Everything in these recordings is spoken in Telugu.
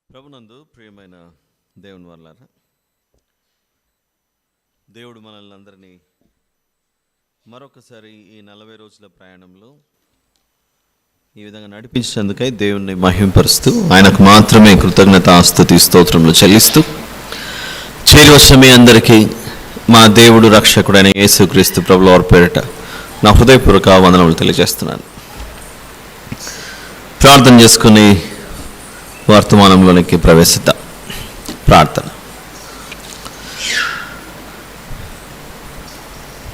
ప్రభునందు ప్రియమైన దేవుని వాళ్ళారా, దేవుడు మనల్ని అందరినీ మరొకసారి ఈ 40 రోజుల ప్రయాణంలో ఈ విధంగా నడిపించినందుకై దేవుణ్ణి మహింపరుస్తూ ఆయనకు మాత్రమే కృతజ్ఞతాస్తుతి స్తోత్రములు చెల్లిస్తూ చేరి వచ్చిన మీ అందరికీ మా దేవుడు రక్షకుడైన యేసుక్రీస్తు ప్రభుల వారి పేరిట నా హృదయపూర్వక వందనములు తెలియజేస్తున్నాను. ప్రార్థన చేసుకుని వర్తమానంలోనికి ప్రవేశిద్దాం. ప్రార్థన.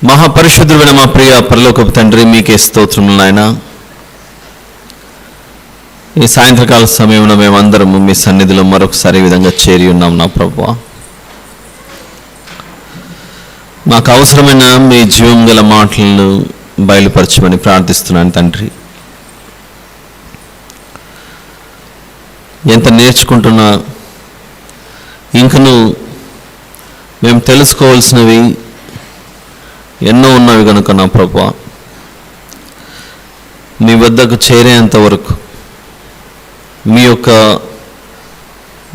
మహాపరిశుద్ధుడైన మా ప్రియ పరలోకపు తండ్రి, మీకే స్తోత్రములు నాయనా. ఈ సాయంత్రకాల సమయంలో మేమందరము మీ సన్నిధిలో మరొకసారి ఈ విధంగా చేరి ఉన్నాం నా ప్రభువా. మాకు అవసరమైన మీ జీవం గల మాటలను బయలుపరచమని ప్రార్థిస్తున్నాను తండ్రి. ఎంత నేర్చుకుంటున్నా ఇంకను మేము తెలుసుకోవాల్సినవి ఎన్నో ఉన్నవి కనుక నా ప్రభువా, మీ వద్దకు చేరేంత వరకు మీ యొక్క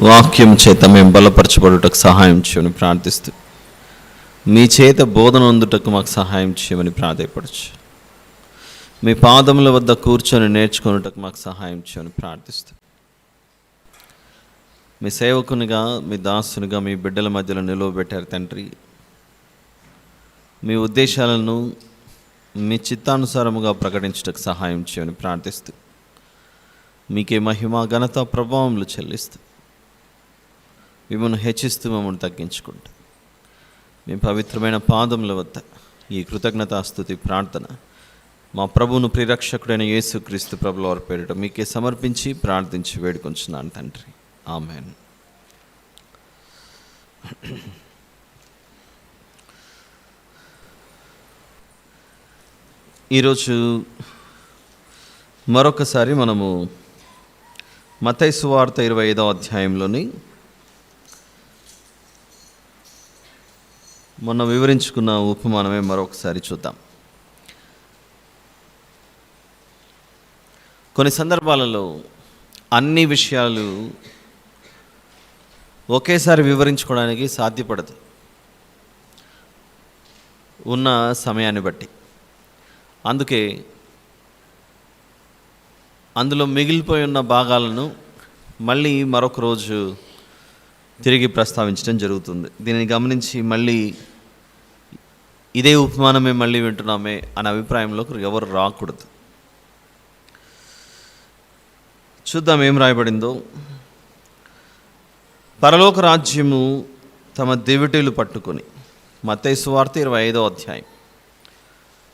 వాక్యం చేత మేము బలపరచబడుటకు సహాయం చేయమని ప్రార్థిస్తూ, మీ చేత బోధన అందుటకు మాకు సహాయం చేయమని ప్రాధేయపడచ్చు. మీ పాదముల వద్ద కూర్చొని నేర్చుకున్నటకు మాకు సహాయం చేయమని ప్రార్థిస్తూ, మీ సేవకునిగా మీ దాసునిగా మీ బిడ్డల మధ్యలో నిలువబెట్టారు తండ్రి. మీ ఉద్దేశాలను మీ చిత్తానుసారముగా ప్రకటించడానికి సహాయం చేయమని ప్రార్థిస్తూ, మీకే మహిమ ఘనత ప్రభావములు చెల్లిస్తూ, మిమ్మల్ని హెచ్చిస్తూ మమ్మల్ని తగ్గించుకుంటూ మీ పవిత్రమైన పాదముల వద్ద ఈ కృతజ్ఞతాస్తుతి ప్రార్థన మా ప్రభువును ప్రియరక్షకుడైన యేసుక్రీస్తు ప్రభుల వారి పేరిట మీకే సమర్పించి ప్రార్థించి వేడుకొంచున్నాను తండ్రి. ఆమెన్. ఈరోజు మరొకసారి మనము మత్తయి సువార్త 25వ అధ్యాయంలోని మొన్న వివరించుకున్న ఉపమానమే మరొకసారి చూద్దాం. కొన్ని సందర్భాలలో అన్ని విషయాలు ఒకేసారి వివరించుకోవడానికి సాధ్యపడదు ఉన్న సమయాన్ని బట్టి. అందుకే అందులో మిగిలిపోయి ఉన్న భాగాలను మళ్ళీ మరొక రోజు తిరిగి ప్రస్తావించడం జరుగుతుంది. దీనిని గమనించి మళ్ళీ ఇదే ఉపమానమే మళ్ళీ వింటున్నామే అనే అభిప్రాయంలోకి ఎవరు రాకూడదు. చూద్దాం ఏం రాయబడిందో. పరలోక రాజ్యము తమ దివిటీలు పట్టుకొని, మత్తయి సువార్త 25వ అధ్యాయం,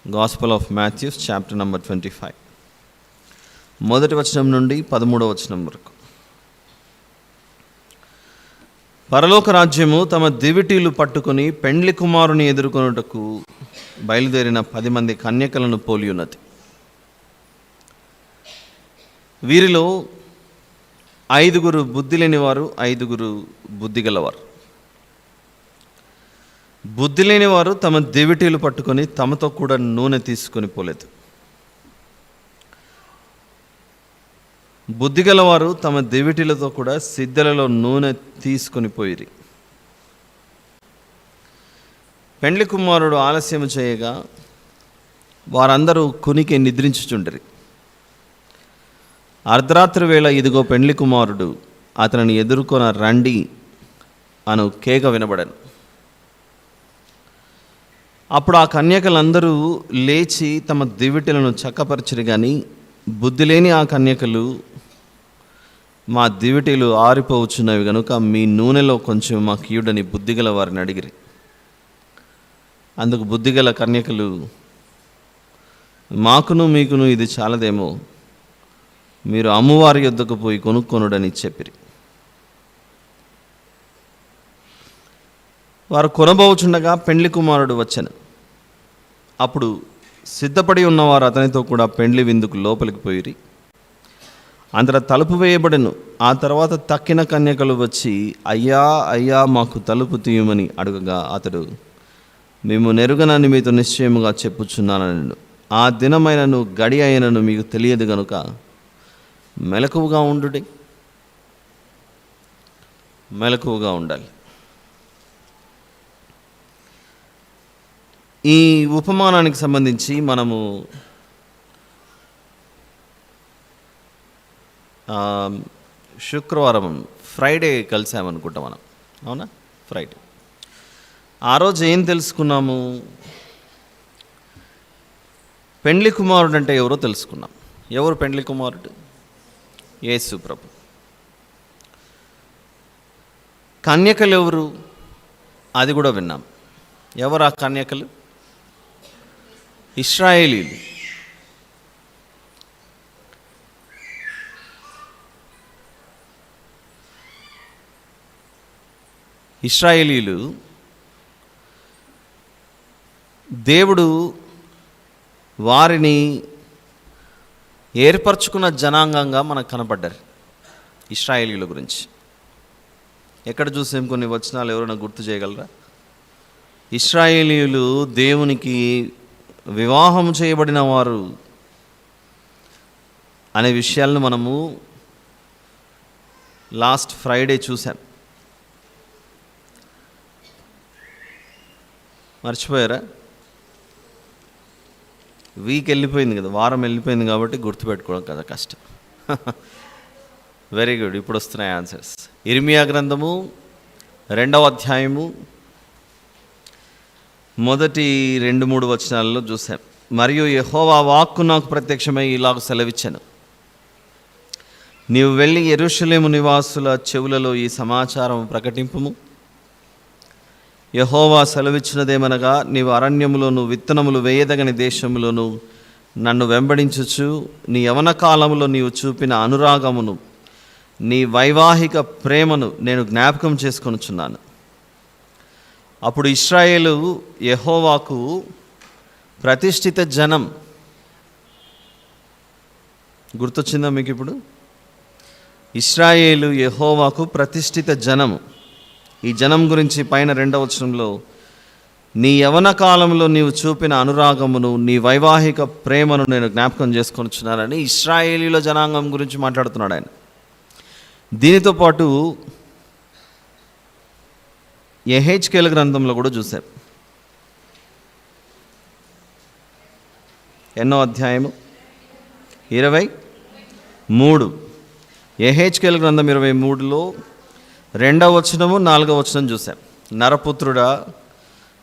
gospel of Matthews chapter number 25, 1వ వచనం నుండి 13వ వచనం వరకు. పరలోక రాజ్యము తమ దివిటీలు పట్టుకొని పెండ్లి కుమారుని ఎదుర్కొనుటకు బయలుదేరిన 10 మంది కన్యకలను పోలి ఉన్నది. వీరిలో 5 బుద్ధి లేనివారు, 5 బుద్ధి గలవారు. బుద్ధి లేనివారు తమ దివిటీలు పట్టుకొని తమతో కూడా నూనె తీసుకొని పోలేదు. బుద్ధి గలవారు తమ దివిటీలతో కూడా సిద్ధలలో నూనె తీసుకొని పోయిరి. పెండ్లి కుమారుడు ఆలస్యం చేయగా వారందరూ కునికి నిద్రించుచుండరి. అర్ధరాత్రి వేళ ఇదిగో పెండ్లి కుమారుడు, అతనిని ఎదుర్కొన రండి అను కేక వినబడను. అప్పుడు ఆ కన్యకలందరూ లేచి తమ దివిటీలను చక్కపరిచిరి. కానీ బుద్ధి లేని ఆ కన్యకలు, మా దివిటీలు ఆరిపోవచ్చున్నవి గనుక మీ నూనెలో కొంచెం మాకు ఇయ్యుడని బుద్ధిగల వారిని అడిగిరి. అందుకు బుద్ధిగల కన్యకలు, మాకును మీకును ఇది చాలదేమో, మీరు అమ్మవారి యొద్దకు పోయి కొనుక్కొనుడని చెప్పిరి. వారు కొనబోచుండగా పెండ్లి కుమారుడు వచ్చెను. అప్పుడు సిద్ధపడి ఉన్నవారు అతనితో కూడా పెండ్లి విందుకు లోపలికి పోయిరి. అంతటా తలుపు వేయబడెను. ఆ తర్వాత తక్కిన కన్యకలు వచ్చి, అయ్యా అయ్యా మాకు తలుపు తీయమని అడుగగా అతడు, మేము నెరుగనని మీతో నిశ్చయముగా చెప్పుచున్నానని, ఆ దినమైనను గడి అయినను మీకు తెలియదు గనుక మెలకువగా ఉండుడి. మెలకువగా ఉండాలి. ఈ ఉపమానానికి సంబంధించి మనము శుక్రవారం ఫ్రైడే కలిసామనుకుంటాం మనం, అవునా? ఫ్రైడే ఆ రోజు ఏం తెలుసుకున్నాము? పెండ్లి కుమారుడు అంటే ఎవరో తెలుసుకున్నాం. ఎవరు పెండ్లి కుమారుడు? యేసు ప్రభు. కన్యకలు ఎవరు? అది కూడా విన్నాం. ఎవరు ఆ కన్యకలు? ఇశ్రాయేలీలు. ఇశ్రాయేలీలు దేవుడు వారిని ఏర్పరచుకున్న జనాంగంగా మనకు కనపడ్డారు. ఇశ్రాయేలీల గురించి ఎక్కడ చూసాం? కొన్ని వచనాలు ఎవరైనా గుర్తు చేయగలరా? ఇశ్రాయేలీయులు దేవునికి వివాహం చేయబడిన వారు అనే విషయాలను మనము లాస్ట్ ఫ్రైడే చూసాం. మర్చిపోయారా? వీక్ వెళ్ళిపోయింది కదా, వారం వెళ్ళిపోయింది కాబట్టి గుర్తుపెట్టుకోవడం కదా కష్టం. వెరీ గుడ్, ఇప్పుడు వస్తున్నాయి ఆన్సర్స్. ఇర్మియా గ్రంథము 2వ అధ్యాయము మొదటి 2-3 వచనాలలో చూసాం. మరియు యెహోవా వాక్కు నాకు ప్రత్యక్షమై ఇలాగ సెలవిచ్చాను, నీవు వెళ్ళి యెరూషలేము నివాసుల చెవులలో ఈ సమాచారం ప్రకటింపుము. యెహోవా సెలవిచ్చినదేమనగా, నీవు అరణ్యములోను విత్తనములు వేయదగని దేశములోను నన్ను వెంబడించుచు నీ యవన కాలములో నీవు చూపిన అనురాగమును, నీ వైవాహిక ప్రేమను నేను జ్ఞాపకం చేసుకొనుచున్నాను. అప్పుడు ఇశ్రాయేలు యెహోవాకు ప్రతిష్ఠిత జనం. గుర్తొచ్చిందా మీకు ఇప్పుడు? ఇశ్రాయేలు యెహోవాకు ప్రతిష్ఠిత జనము. ఈ జనం గురించి పైన 2వ వచనంలో నీ యవన కాలంలో నీవు చూపిన అనురాగమును, నీ వైవాహిక ప్రేమను నేను జ్ఞాపకం చేసుకొనుచున్నానని ఇశ్రాయేలీల జనాంగం గురించి మాట్లాడుతున్నాడు ఆయన. దీనితో పాటు యెహెజ్కేలు గ్రంథంలో కూడా చూశారు. ఎన్నో అధ్యాయము? 23. యెహెజ్కేలు గ్రంథం 23లో 2వ వచనము 4వ వచనం చూశాం. నరపుత్రుడా,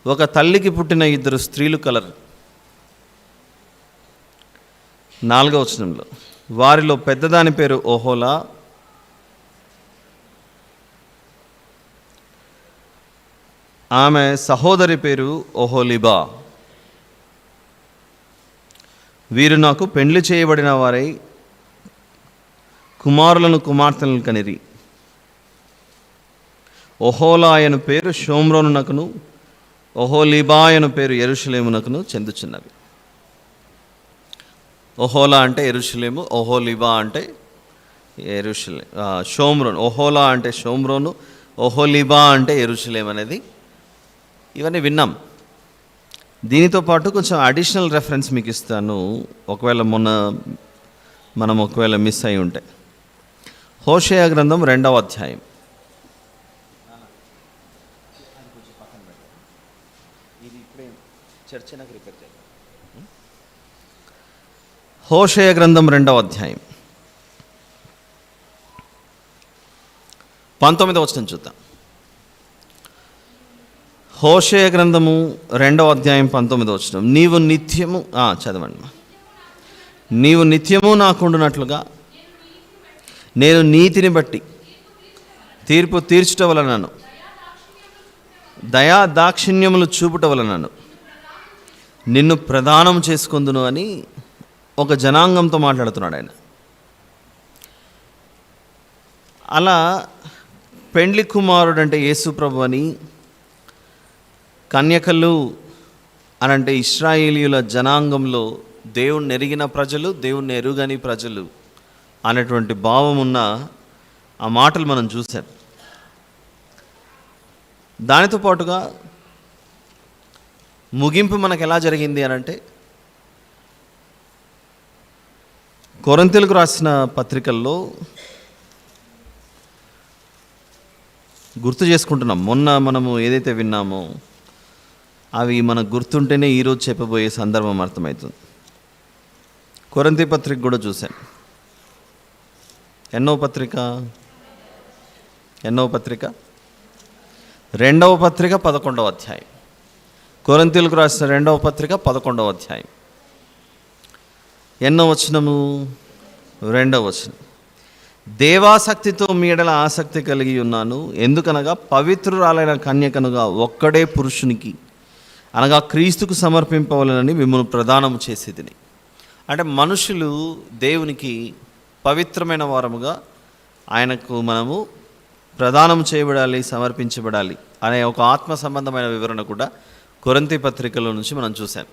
ఒక తల్లికి పుట్టిన 2 స్త్రీలు కలరు. 4వ వచనంలో వారిలో పెద్దదాని పేరు ఓహోలా, ఆమె సహోదరి పేరు ఓహోలిబా. వీరు నాకు పెండ్లి చేయబడిన వారై కుమారులను కుమార్తెలను కనిరి. ఓహోలా అను పేరు షోమ్రోనునకును, ఓహోలిబా అను పేరు యెరూషలేమునకును చెందుచున్నవి. ఓహోలా అంటే యెరూషలేము, ఓహోలిబా అంటే షోమ్రోను. ఓహోలా అంటే షోమ్రోను, ఓహోలిబా అంటే యెరూషలేం అనేది ఇవన్నీ విన్నాం. దీనితో పాటు కొంచెం అడిషనల్ రెఫరెన్స్ మీకు ఇస్తాను, ఒకవేళ మనం మిస్ అయి ఉంటే. హోషేయ గ్రంథం 2వ అధ్యాయం. హోషేయ గ్రంథం 2వ అధ్యాయం 19వ వచనం చూద్దాం. హోషేయ గ్రంథము 2వ అధ్యాయం 19వ వచనం. నీవు నిత్యము చదవండి. నీవు నిత్యము నాకుండునట్లుగా నేను నీతిని బట్టి తీర్పు తీర్చుట వలనను, దయా దాక్షిణ్యములు చూపుట వలనను నిన్ను ప్రదానం చేసుకొందును అని ఒక జనాంగంతో మాట్లాడుతున్నాడు ఆయన. అలా పెండ్లి కుమారుడు అంటే యేసు ప్రభు అని, కన్యకలు అనంటే ఇశ్రాయేలీయుల జనాంగంలో దేవుణ్ణి ఎరిగిన ప్రజలు, దేవుణ్ణి ఎరుగని ప్రజలు అనేటువంటి భావం ఉన్న ఆ మాటలు మనం చూసాం. దానితో పాటుగా ముగింపు మనకు ఎలా జరిగింది అనంటే, కొరింథీయులకు రాసిన పత్రికల్లో గుర్తు చేసుకుంటున్నాం. మొన్న మనము ఏదైతే విన్నామో అవి మనకు గుర్తుంటేనే ఈరోజు చెప్పబోయే సందర్భం అర్థమవుతుంది. కొరింథీ పత్రిక కూడా చూశాను. ఎన్నో పత్రిక 2వ పత్రిక 11వ అధ్యాయం. కొరింథీయులకు రాసిన 2వ పత్రిక 11వ అధ్యాయం. ఎన్నో వచనము? 2వ వచనం. దేవాసక్తితో మీ ఎడల ఆసక్తి కలిగి ఉన్నాను, ఎందుకనగా పవిత్రురాలైన కన్యకనుగా ఒక్కడే పురుషునికి అనగా క్రీస్తుకు సమర్పింపవలనని మిమ్మల్ని ప్రదానము చేసేదిని. అంటే మనుషులు దేవునికి పవిత్రమైన వారముగా ఆయనకు మనము ప్రదానం చేయబడాలి, సమర్పించబడాలి అనే ఒక ఆత్మ సంబంధమైన వివరణ కూడా కొరింథీ పత్రికలో నుంచి మనం చూసాం.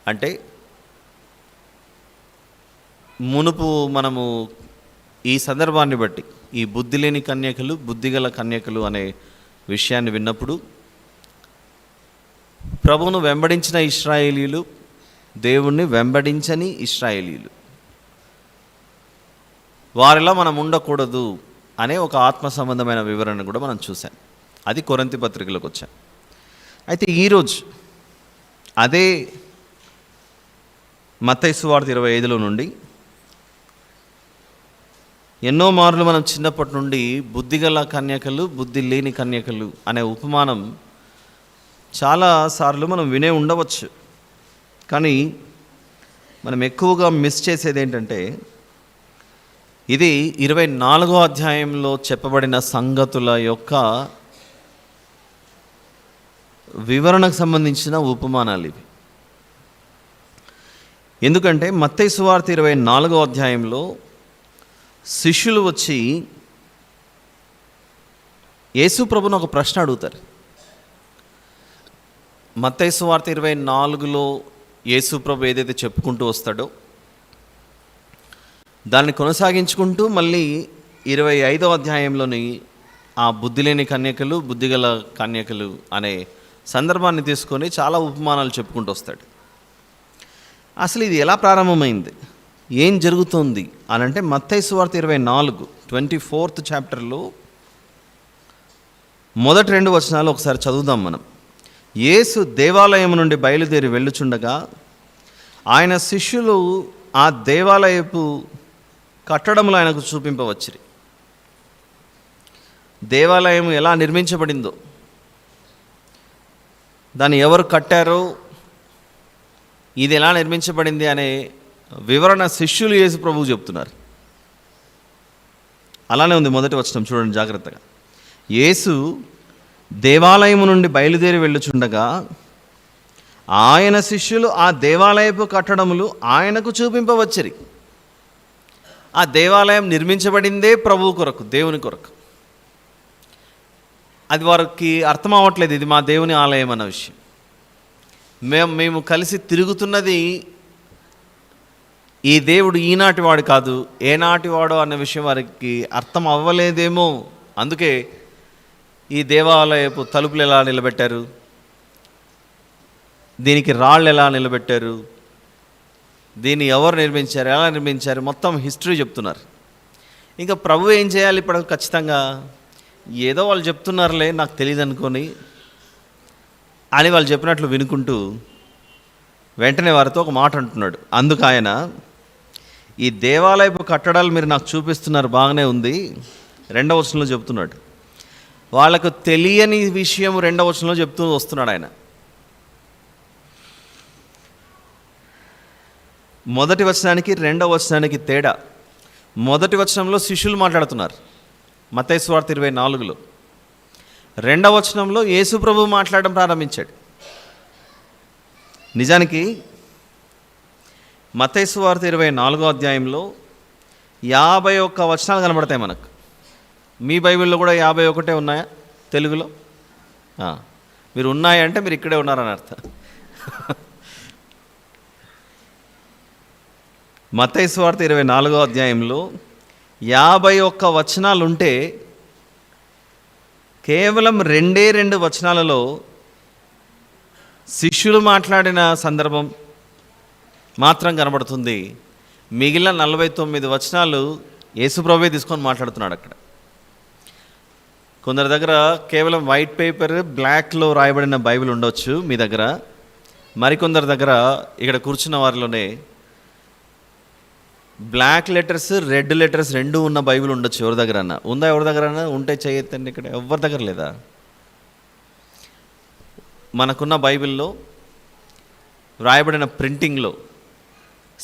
అంటే మునుపు మనము ఈ సందర్భాన్ని బట్టి ఈ బుద్ధి లేని కన్యకలు, బుద్ధిగల కన్యకలు అనే విషయాన్ని విన్నప్పుడు ప్రభువును వెంబడించిన ఇశ్రాయేలీయులు, దేవుణ్ణి వెంబడించని ఇశ్రాయేలీయులు, వారిలా మనం ఉండకూడదు అనే ఒక ఆత్మ సంబంధమైన వివరణ కూడా మనం చూసాం. అది కొరింథీ పత్రికలోకి వచ్చాం. అయితే ఈరోజు అదే మత్తయి సువార్త 25లో నుండి ఎన్నో మార్లు మనం చిన్నప్పటి నుండి బుద్ధిగల కన్యకలు, బుద్ధి లేని కన్యకలు అనే ఉపమానం చాలాసార్లు మనం వినే ఉండవచ్చు. కానీ మనం ఎక్కువగా మిస్ చేసేది ఏంటంటే ఇది 24వ అధ్యాయంలో చెప్పబడిన సంగతుల యొక్క వివరణకు సంబంధించిన ఉపమానాలు ఇవి. ఎందుకంటే మత్తయి సువార్త 24వ అధ్యాయంలో శిష్యులు వచ్చి యేసు ప్రభువును ఒక ప్రశ్న అడుగుతారు. మత్తయి సువార్త 24లో యేసు ప్రభు ఏదైతే చెప్పుకుంటూ వస్తాడో దాన్ని కొనసాగించుకుంటూ మళ్ళీ 25వ అధ్యాయంలోని ఆ బుద్ధి లేని కన్యకలు, బుద్ధిగల కన్యకలు అనే సందర్భాన్ని తీసుకొని చాలా ఉపమానాలు చెప్పుకుంటూ వస్తాడు. అసలు ఇది ఎలా ప్రారంభమైంది, ఏం జరుగుతుంది అని అంటే మత్తయి సువార్త 24th చాప్టర్లో మొదటి 2 వచనాలు ఒకసారి చదువుదాం మనం. యేసు దేవాలయం నుండి బయలుదేరి వెళ్ళుచుండగా ఆయన శిష్యులు ఆ దేవాలయపు కట్టడములు ఆయనకు చూపింపవచ్చిరి. దేవాలయం ఎలా నిర్మించబడిందో, దాన్ని ఎవరు కట్టారో, ఇది ఎలా నిర్మించబడింది అనే వివరణ శిష్యులు యేసు ప్రభువు చెప్తున్నారు. అలానే ఉంది మొదటి వచనం, చూడండి జాగ్రత్తగా. యేసు దేవాలయము నుండి బయలుదేరి వెళ్ళుచుండగా ఆయన శిష్యులు ఆ దేవాలయపు కట్టడములు ఆయనకు చూపింపవచ్చిరి. ఆ దేవాలయం నిర్మించబడిందే ప్రభువు కొరకు, దేవుని కొరకు. అది వారికి అర్థం అవ్వట్లేదు, ఇది మా దేవుని ఆలయం అన్న విషయం. మేము కలిసి తిరుగుతున్నది ఈ దేవుడు ఈనాటి వాడు కాదు, ఏనాటి వాడో అన్న విషయం వారికి అర్థం అవ్వలేదేమో. అందుకే ఈ దేవాలయపు తలుపులు ఎలా నిలబెట్టారు, దీనికి రాళ్ళు ఎలా నిలబెట్టారు, దీన్ని ఎవరు నిర్మించారు, ఎలా నిర్మించారు, మొత్తం హిస్టరీ చెప్తున్నారు. ఇంకా ప్రభు ఏం చేయాలి ఇప్పుడు? ఖచ్చితంగా ఏదో వాళ్ళు చెప్తున్నారులే, నాకు తెలియదు అనుకొని అని వాళ్ళు చెప్పినట్లు వినుకుంటూ వెంటనే వారితో ఒక మాట అంటున్నాడు. అందుకు ఆయన, ఈ దేవాలయపు కట్టడాలు మీరు నాకు చూపిస్తున్నారు, బాగానే ఉంది. 2వ వచనంలో చెప్తున్నాడు. వాళ్ళకు తెలియని విషయం 2వ వచనంలో చెప్తూ వస్తున్నాడు ఆయన. మొదటి వచనానికి 2వ వచనానికి తేడా. మొదటి వచనంలో శిష్యులు మాట్లాడుతున్నారు మత్తయి సువార్త 24లో. 2వ వచనంలో యేసు ప్రభువు మాట్లాడడం ప్రారంభించాడు. నిజానికి మత్తయి సువార్త 24వ అధ్యాయంలో 51 వచనాలు కనబడతాయి మనకు. మీ బైబిల్లో కూడా 51 ఉన్నాయా తెలుగులో? మీరు ఉన్నాయంటే మీరు ఇక్కడే ఉన్నారని అర్థం. మత్తయి సువార్త 24వ అధ్యాయంలో 51 వచనాలు ఉంటే కేవలం 2 వచనాలలో శిష్యులు మాట్లాడిన సందర్భం మాత్రం కనబడుతుంది. మిగిలిన 49 వచనాలు యేసుప్రభువే తీసుకొని మాట్లాడుతున్నాడు అక్కడ. కొందరి దగ్గర కేవలం వైట్ పేపర్ బ్లాక్లో రాయబడిన బైబిల్ ఉండొచ్చు మీ దగ్గర. మరికొందరి దగ్గర ఇక్కడ కూర్చున్న వారిలోనే బ్లాక్ లెటర్స్, రెడ్ లెటర్స్ రెండు ఉన్న బైబిల్ ఉండొచ్చు. ఎవరి దగ్గర అన్నా ఉందా? ఎవరి దగ్గర అన్నా ఉంటే చేయొద్దండి. ఇక్కడ ఎవరి దగ్గర లేదా? మనకున్న బైబిల్లో రాయబడిన ప్రింటింగ్లో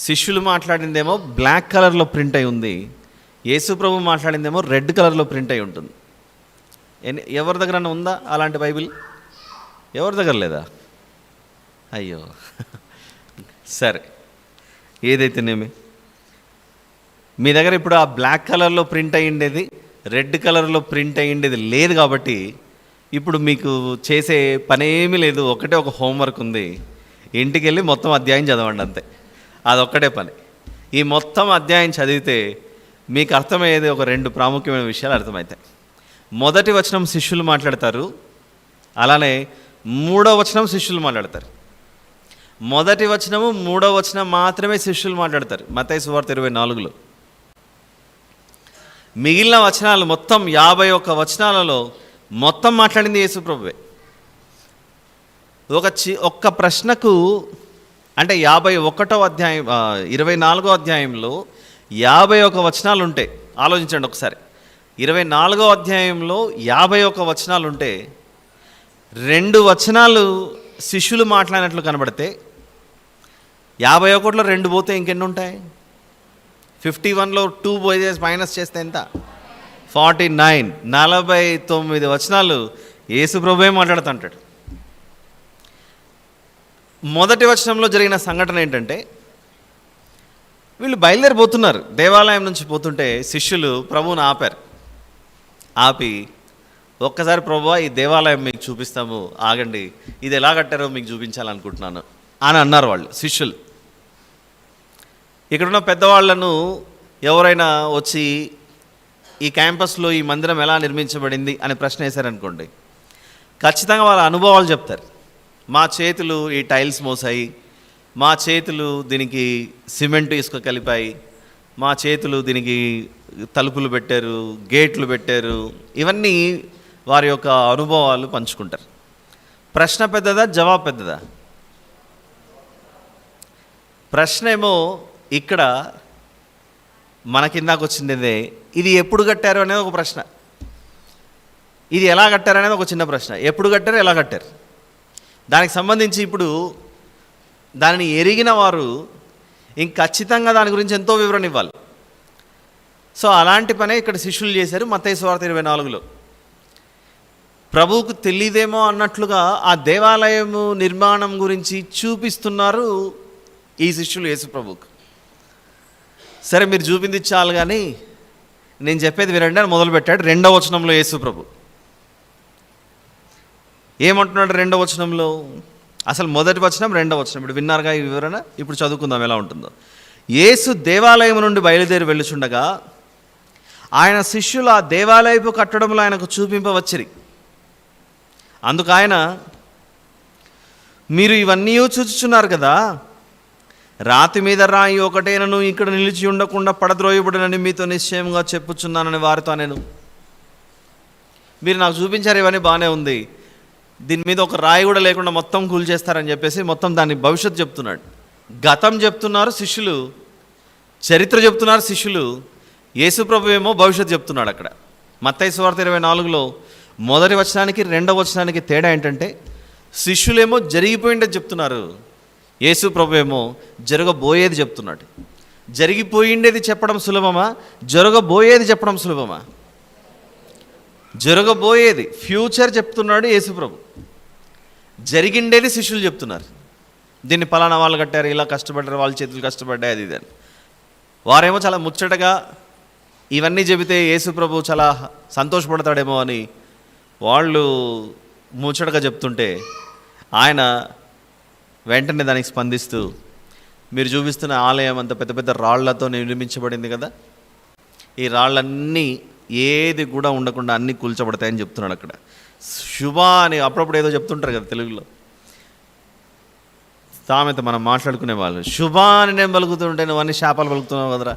శిష్యులు మాట్లాడిందేమో బ్లాక్ కలర్లో ప్రింట్ అయి ఉంది, యేసు ప్రభు మాట్లాడిందేమో రెడ్ కలర్లో ప్రింట్ అయి ఉంటుంది. ఎవరి దగ్గర ఉందా అలాంటి బైబిల్? ఎవరి దగ్గర లేదా? అయ్యో సరే, ఏదైతేనేమి మీ దగ్గర ఇప్పుడు ఆ బ్లాక్ కలర్లో ప్రింట్ అయ్యిండేది, రెడ్ కలర్లో ప్రింట్ అయ్యిండేది లేదు కాబట్టి ఇప్పుడు మీకు చేసే పనేమీ లేదు. ఒకటే ఒక హోంవర్క్ ఉంది. ఇంటికి వెళ్ళి మొత్తం అధ్యాయం చదవండి, అంతే. అదొక్కటే పని. ఈ మొత్తం అధ్యాయం చదివితే మీకు అర్థమయ్యేది ఒక రెండు ప్రాముఖ్యమైన విషయాలు అర్థమవుతాయి. మొదటి వచనం శిష్యులు మాట్లాడతారు, అలానే మూడో వచనం శిష్యులు మాట్లాడతారు. మొదటి వచనము మూడో వచనం మాత్రమే శిష్యులు మాట్లాడతారు మత్తయి సువార్త 24లో. మిగిలిన వచనాలు మొత్తం 51 వచనాలలో మొత్తం మాట్లాడింది యేసు ప్రభువే. ఒక్క ప్రశ్నకు అంటే 51వ అధ్యాయం 24వ అధ్యాయంలో 51 వచనాలు ఉంటాయి. ఆలోచించండి ఒకసారి. 24వ అధ్యాయంలో 51 వచనాలు ఉంటే 2 వచనాలు శిష్యులు మాట్లాడినట్లు కనబడితే 51లో 2 పోతే ఇంకెన్ని ఉంటాయి? 51లో 2 పోయి మైనస్ చేస్తే ఎంత? 49. 49 వచనాలు యేసు ప్రభువే మాట్లాడుతుంటాడు. మొదటి వచనంలో జరిగిన సంఘటన ఏంటంటే, వీళ్ళు బయలుదేరిపోతున్నారు. దేవాలయం నుంచి పోతుంటే శిష్యులు ప్రభువుని ఆపారు. ఆపి, ఒక్కసారి ప్రభువా ఈ దేవాలయం మీకు చూపిస్తాము, ఆగండి, ఇది ఎలా కట్టారో మీకు చూపించాలనుకుంటున్నాను అని అన్నారు వాళ్ళు శిష్యులు. ఇక్కడున్న పెద్దవాళ్లను ఎవరైనా వచ్చి ఈ క్యాంపస్లో ఈ మందిరం ఎలా నిర్మించబడింది అని ప్రశ్న వేశారనుకోండి, ఖచ్చితంగా వాళ్ళ అనుభవాలు చెప్తారు. మా చేతులు ఈ టైల్స్ మోసాయి, మా చేతులు దీనికి సిమెంట్ ఇసుక కలిపాయి, మా చేతులు దీనికి తలుపులు పెట్టారు, గేట్లు పెట్టారు, ఇవన్నీ వారి యొక్క అనుభవాలు పంచుకుంటారు. ప్రశ్న పెద్దదా, జవాబు పెద్దదా? ప్రశ్న ఏమో ఇక్కడ మన కిందాకు వచ్చిందే, ఇది ఎప్పుడు కట్టారు అనేది ఒక ప్రశ్న, ఇది ఎలా కట్టారు అనేది ఒక చిన్న ప్రశ్న. ఎప్పుడు కట్టారు, ఎలా కట్టారు, దానికి సంబంధించి ఇప్పుడు దానిని ఎరిగిన వారు ఖచ్చితంగా దాని గురించి ఎంతో వివరణ ఇవ్వాలి. సో అలాంటి పనే ఇక్కడ శిష్యులు చేశారు. మత్తయి సువార్త 24లో ప్రభువుకు తెలియదేమో అన్నట్లుగా ఆ దేవాలయము నిర్మాణం గురించి చూపిస్తున్నారు ఈ శిష్యులు యేసు ప్రభువుకు. సరే మీరు చూపింది చాలు కానీ నేను చెప్పేది వినండి అని మొదలుపెట్టాడు. 2వ వచనంలో యేసు ప్రభు ఏమంటున్నాడు? 2వ వచనంలో అసలు మొదటి వచనం, 2వ వచనం ఇప్పుడు విన్నారుగా ఈ వివరణ. ఇప్పుడు చదువుకుందాం ఎలా ఉంటుందో. యేసు దేవాలయం నుండి బయలుదేరి వెళ్ళుచుండగా ఆయన శిష్యులు ఆ దేవాలయపు కట్టడంలో ఆయనకు చూపింపవచ్చిరి. అందుకు ఆయన, మీరు ఇవన్నీ చూచుచున్నారు కదా, రాతి మీద రాయి ఒకటేనను ఇక్కడ నిలిచి ఉండకుండా పడద్రోయబడునని మీతో నిశ్చయంగా చెప్పుచున్నానని వారితో నేను. మీరు నాకు చూపించారు, ఇవన్నీ బాగానే ఉంది, దీని మీద ఒక రాయి కూడా లేకుండా మొత్తం కూల్చేస్తారని చెప్పేసి మొత్తం దాని భవిష్యత్తు చెప్తున్నాడు. గతం చెప్తున్నారు శిష్యులు, చరిత్ర చెప్తున్నారు శిష్యులు, యేసు ప్రభు ఏమో భవిష్యత్తు చెప్తున్నాడు. అక్కడ మత్తయి సువార్త 24లో మొదటి వచనానికి 2వ వచనానికి తేడా ఏంటంటే, శిష్యులేమో జరిగిపోయింది చెప్తున్నారు, యేసు ప్రభు ఏమో జరగబోయేది చెప్తున్నాడు. జరిగిపోయిండేది చెప్పడం సులభమా, జరగబోయేది చెప్పడం సులభమా? జరగబోయేది ఫ్యూచర్ చెప్తున్నాడు యేసు ప్రభు, జరిగిండేది శిష్యులు చెప్తున్నారు. దీన్ని పలానా వాళ్ళు కట్టారు, ఇలా కష్టపడ్డారు, వాళ్ళ చేతులు కష్టపడ్డాయి, అది ఇది అని. వారేమో చాలా ముచ్చటగా ఇవన్నీ చెబితే యేసు ప్రభు చాలా సంతోషపడతాడేమో అని వాళ్ళు ముచ్చటగా చెప్తుంటే ఆయన వెంటనే దానికి స్పందిస్తూ, మీరు చూపిస్తున్న ఆలయం అంత పెద్ద పెద్ద రాళ్లతో నిర్మించబడింది కదా, ఈ రాళ్ళన్నీ ఏది కూడా ఉండకుండా అన్నీ కూల్చబడతాయని చెప్తున్నాడు. అక్కడ శుభ అని అప్పుడప్పుడు ఏదో చెప్తుంటారు కదా తెలుగులో సామెత, మనం మాట్లాడుకునే వాళ్ళు, శుభ అని నేను పలుకుతుంటే నువ్వు అన్ని శాపాలు పలుకుతున్నావు కదరా,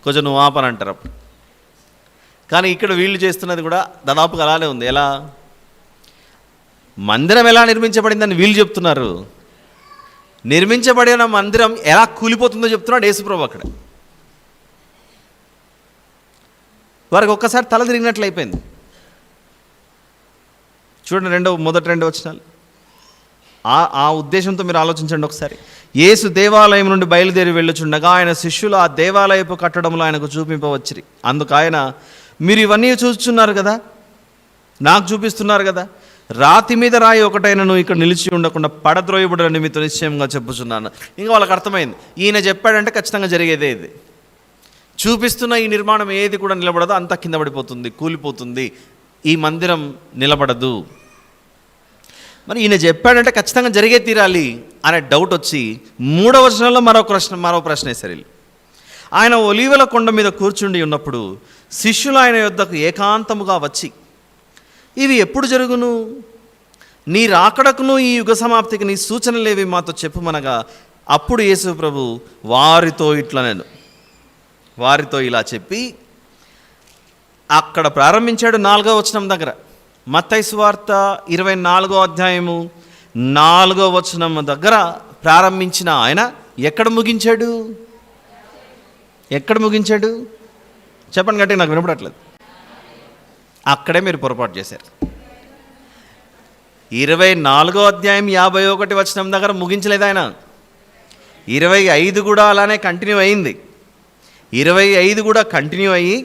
కొంచెం నువ్వు ఆపని అంటారు. అప్పుడు కానీ ఇక్కడ వీళ్ళు చేస్తున్నది కూడా దాదాపుగా అలానే ఉంది. ఎలా మందిరం ఎలా నిర్మించబడిందని వీళ్ళు చెప్తున్నారు, నిర్మించబడిన మందిరం ఎలా కూలిపోతుందో చెప్తున్నాడు యేసుప్రభు అక్కడ. వారికి ఒక్కసారి తల తిరిగినట్లు అయిపోయింది. చూడండి మొదటి రెండు వచనాలు. ఆ ఉద్దేశంతో మీరు ఆలోచించండి ఒకసారి. యేసు దేవాలయం నుండి బయలుదేరి వెళ్ళుచుండగా ఆయన శిష్యులు ఆ దేవాలయపు కట్టడంలో ఆయనకు చూపింపవచ్చిరి. అందుకు ఆయన, మీరు ఇవన్నీ చూస్తున్నారు కదా, నాకు చూపిస్తున్నారు కదా, రాతి మీద రాయి ఒకటైనను ఇక్కడ నిలిచి ఉండకుండా పడద్రోయబడిన నిమిత్తం నిశ్చయంగా చెప్పుచున్నాను. ఇంకా వాళ్ళకి అర్థమైంది, ఈయన చెప్పాడంటే ఖచ్చితంగా జరిగేదే ఇది. చూపిస్తున్న ఈ నిర్మాణం ఏది కూడా నిలబడదు, అంతా కింద పడిపోతుంది, కూలిపోతుంది, ఈ మందిరం నిలబడదు. మరి ఈయన చెప్పాడంటే ఖచ్చితంగా జరిగే తీరాలి అనే డౌట్ వచ్చి 3వ వచనంలో మరో ప్రశ్న వేశారు. ఆయన ఒలీవల కొండ మీద కూర్చుండి ఉన్నప్పుడు శిష్యులు ఆయన యొద్దకు ఏకాంతముగా వచ్చి, ఇవి ఎప్పుడు జరుగును, నీ రాకడకును ఈ యుగ సమాప్తికి నీ సూచనలేవి మాతో చెప్పుమనగా, అప్పుడు యేసు ప్రభు వారితో ఇలా చెప్పి అక్కడ ప్రారంభించాడు. 4వ వచనం దగ్గర, మత్తయి సువార్త 24వ అధ్యాయము 4వ వచనం దగ్గర ప్రారంభించిన ఆయన ఎక్కడ ముగించాడు? చెప్పండి గట్టిగా, నాకు వినపడట్లేదు. అక్కడే మీరు పొరపాటు చేశారు. 24వ అధ్యాయం 51వ వచనం దగ్గర ముగించలేదు ఆయన. 25 కూడా అలానే కంటిన్యూ అయింది. 25 కూడా కంటిన్యూ అయ్యి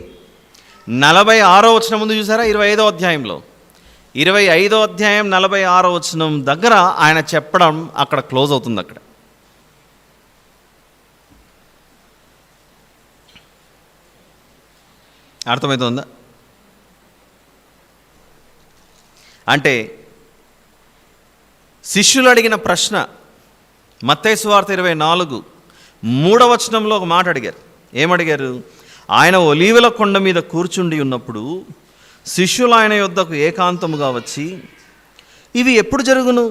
46వ వచనం ముందు చూసారా? 25వ అధ్యాయంలో 25వ అధ్యాయం 46వ వచనం దగ్గర ఆయన చెప్పడం అక్కడ క్లోజ్ అవుతుంది. అక్కడ అర్థమవుతుందా? అంటే శిష్యులు అడిగిన ప్రశ్న, మత్తయి సువార్త 24 3వ వచనంలో ఒక మాట అడిగారు. ఏమడిగారు? ఆయన ఒలీవల కొండ మీద కూర్చుండి ఉన్నప్పుడు శిష్యులు ఆయన యొద్దకు ఏకాంతముగా వచ్చి, ఇవి ఎప్పుడు జరుగును,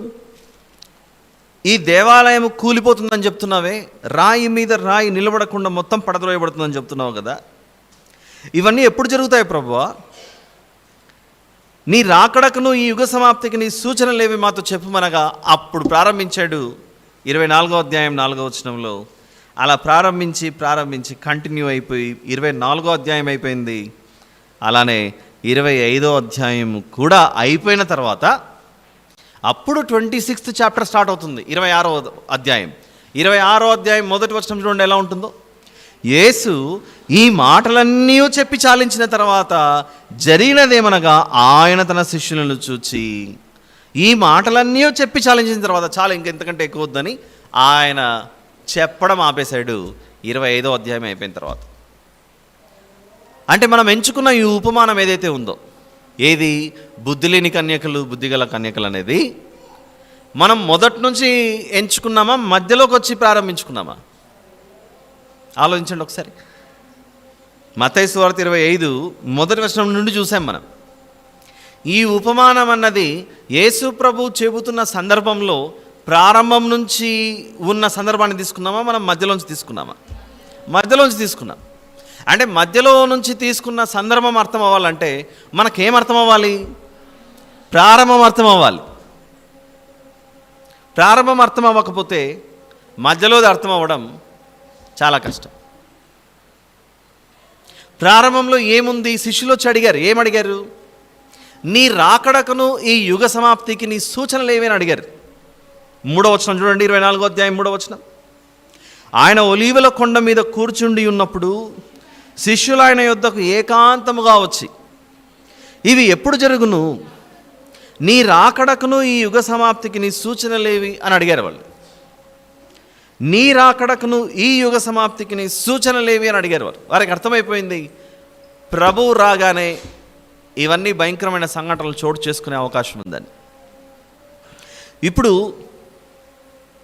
ఈ దేవాలయం కూలిపోతుందని చెప్తున్నావే, రాయి మీద రాయి నిలబడకుండా మొత్తం పడద్రోయబడుతుందని చెప్తున్నావు కదా, ఇవన్నీ ఎప్పుడు జరుగుతాయి ప్రభువా? నీ రాకడకును ఈ యుగ సమాప్తికి నీ సూచనలేవి మాతో చెప్పుమనగా, అప్పుడు ప్రారంభించాడు 24వ అధ్యాయం 4వ వచనంలో. అలా ప్రారంభించి కంటిన్యూ అయిపోయి 24వ అధ్యాయం అయిపోయింది. అలానే 25వ అధ్యాయం కూడా అయిపోయిన తర్వాత అప్పుడు 26th చాప్టర్ స్టార్ట్ అవుతుంది. 26వ అధ్యాయం 26వ అధ్యాయం మొదటి వచనం చూడండి ఎలా ఉంటుందో. యేసు ఈ మాటలన్నీ చెప్పి చాలించిన తర్వాత జరిగినదేమనగా, ఆయన తన శిష్యులను చూచి, ఈ మాటలన్నీ చెప్పి చాలించిన తర్వాత చాలా ఇంకెంతకంటే ఎక్కువ వద్దని ఆయన చెప్పడం ఆపేశాడు 25వ అధ్యాయం అయిపోయిన తర్వాత. అంటే మనం ఎంచుకున్న ఈ ఉపమానం ఏదైతే ఉందో, ఏది బుద్ధి లేని కన్యకలు, బుద్ధిగల కన్యకలు అనేది మనం మొదటి నుంచి ఎంచుకున్నామా, మధ్యలోకి వచ్చి ప్రారంభించుకున్నామా? ఆలోచించండి ఒకసారి. మత్తయి సువార్త 25 మొదటి వచనం నుండి చూసాం మనం. ఈ ఉపమానం అన్నది యేసు ప్రభు చెబుతున్న సందర్భంలో ప్రారంభం నుంచి ఉన్న సందర్భాన్ని తీసుకున్నామా, మనం మధ్యలోంచి తీసుకున్నామా? మధ్యలోంచి తీసుకున్నాం. అంటే మధ్యలో నుంచి తీసుకున్న సందర్భం అర్థం అవ్వాలంటే మనకేం అర్థం అవ్వాలి? ప్రారంభం అర్థం అవ్వాలి. ప్రారంభం అర్థం అవ్వకపోతే మధ్యలోది అర్థం అవ్వడం చాలా కష్టం. ప్రారంభంలో ఏముంది? శిష్యులు వచ్చి అడిగారు. ఏమడిగారు? నీ రాకడకును ఈ యుగ సమాప్తికి నీ సూచనలు ఏమని అడిగారు. 3వ వచనం చూడండి, 24వ అధ్యాయం 3వ వచనం. ఆయన ఒలీవల కొండ మీద కూర్చుండి ఉన్నప్పుడు శిష్యులు ఆయన యొద్దకు ఏకాంతముగా వచ్చి, ఇవి ఎప్పుడు జరుగును, నీ రాకడకును ఈ యుగ సమాప్తికి నీ సూచనలేవి అని అడిగారు వాళ్ళు. నీ రాకడకును ఈ యుగ సమాప్తికి నీ సూచనలేవి అని అడిగారు వారు. వారికి అర్థమైపోయింది, ప్రభువు రాగానే ఇవన్నీ భయంకరమైన సంఘటనలు చోటు చేసుకునే అవకాశం ఉందని. ఇప్పుడు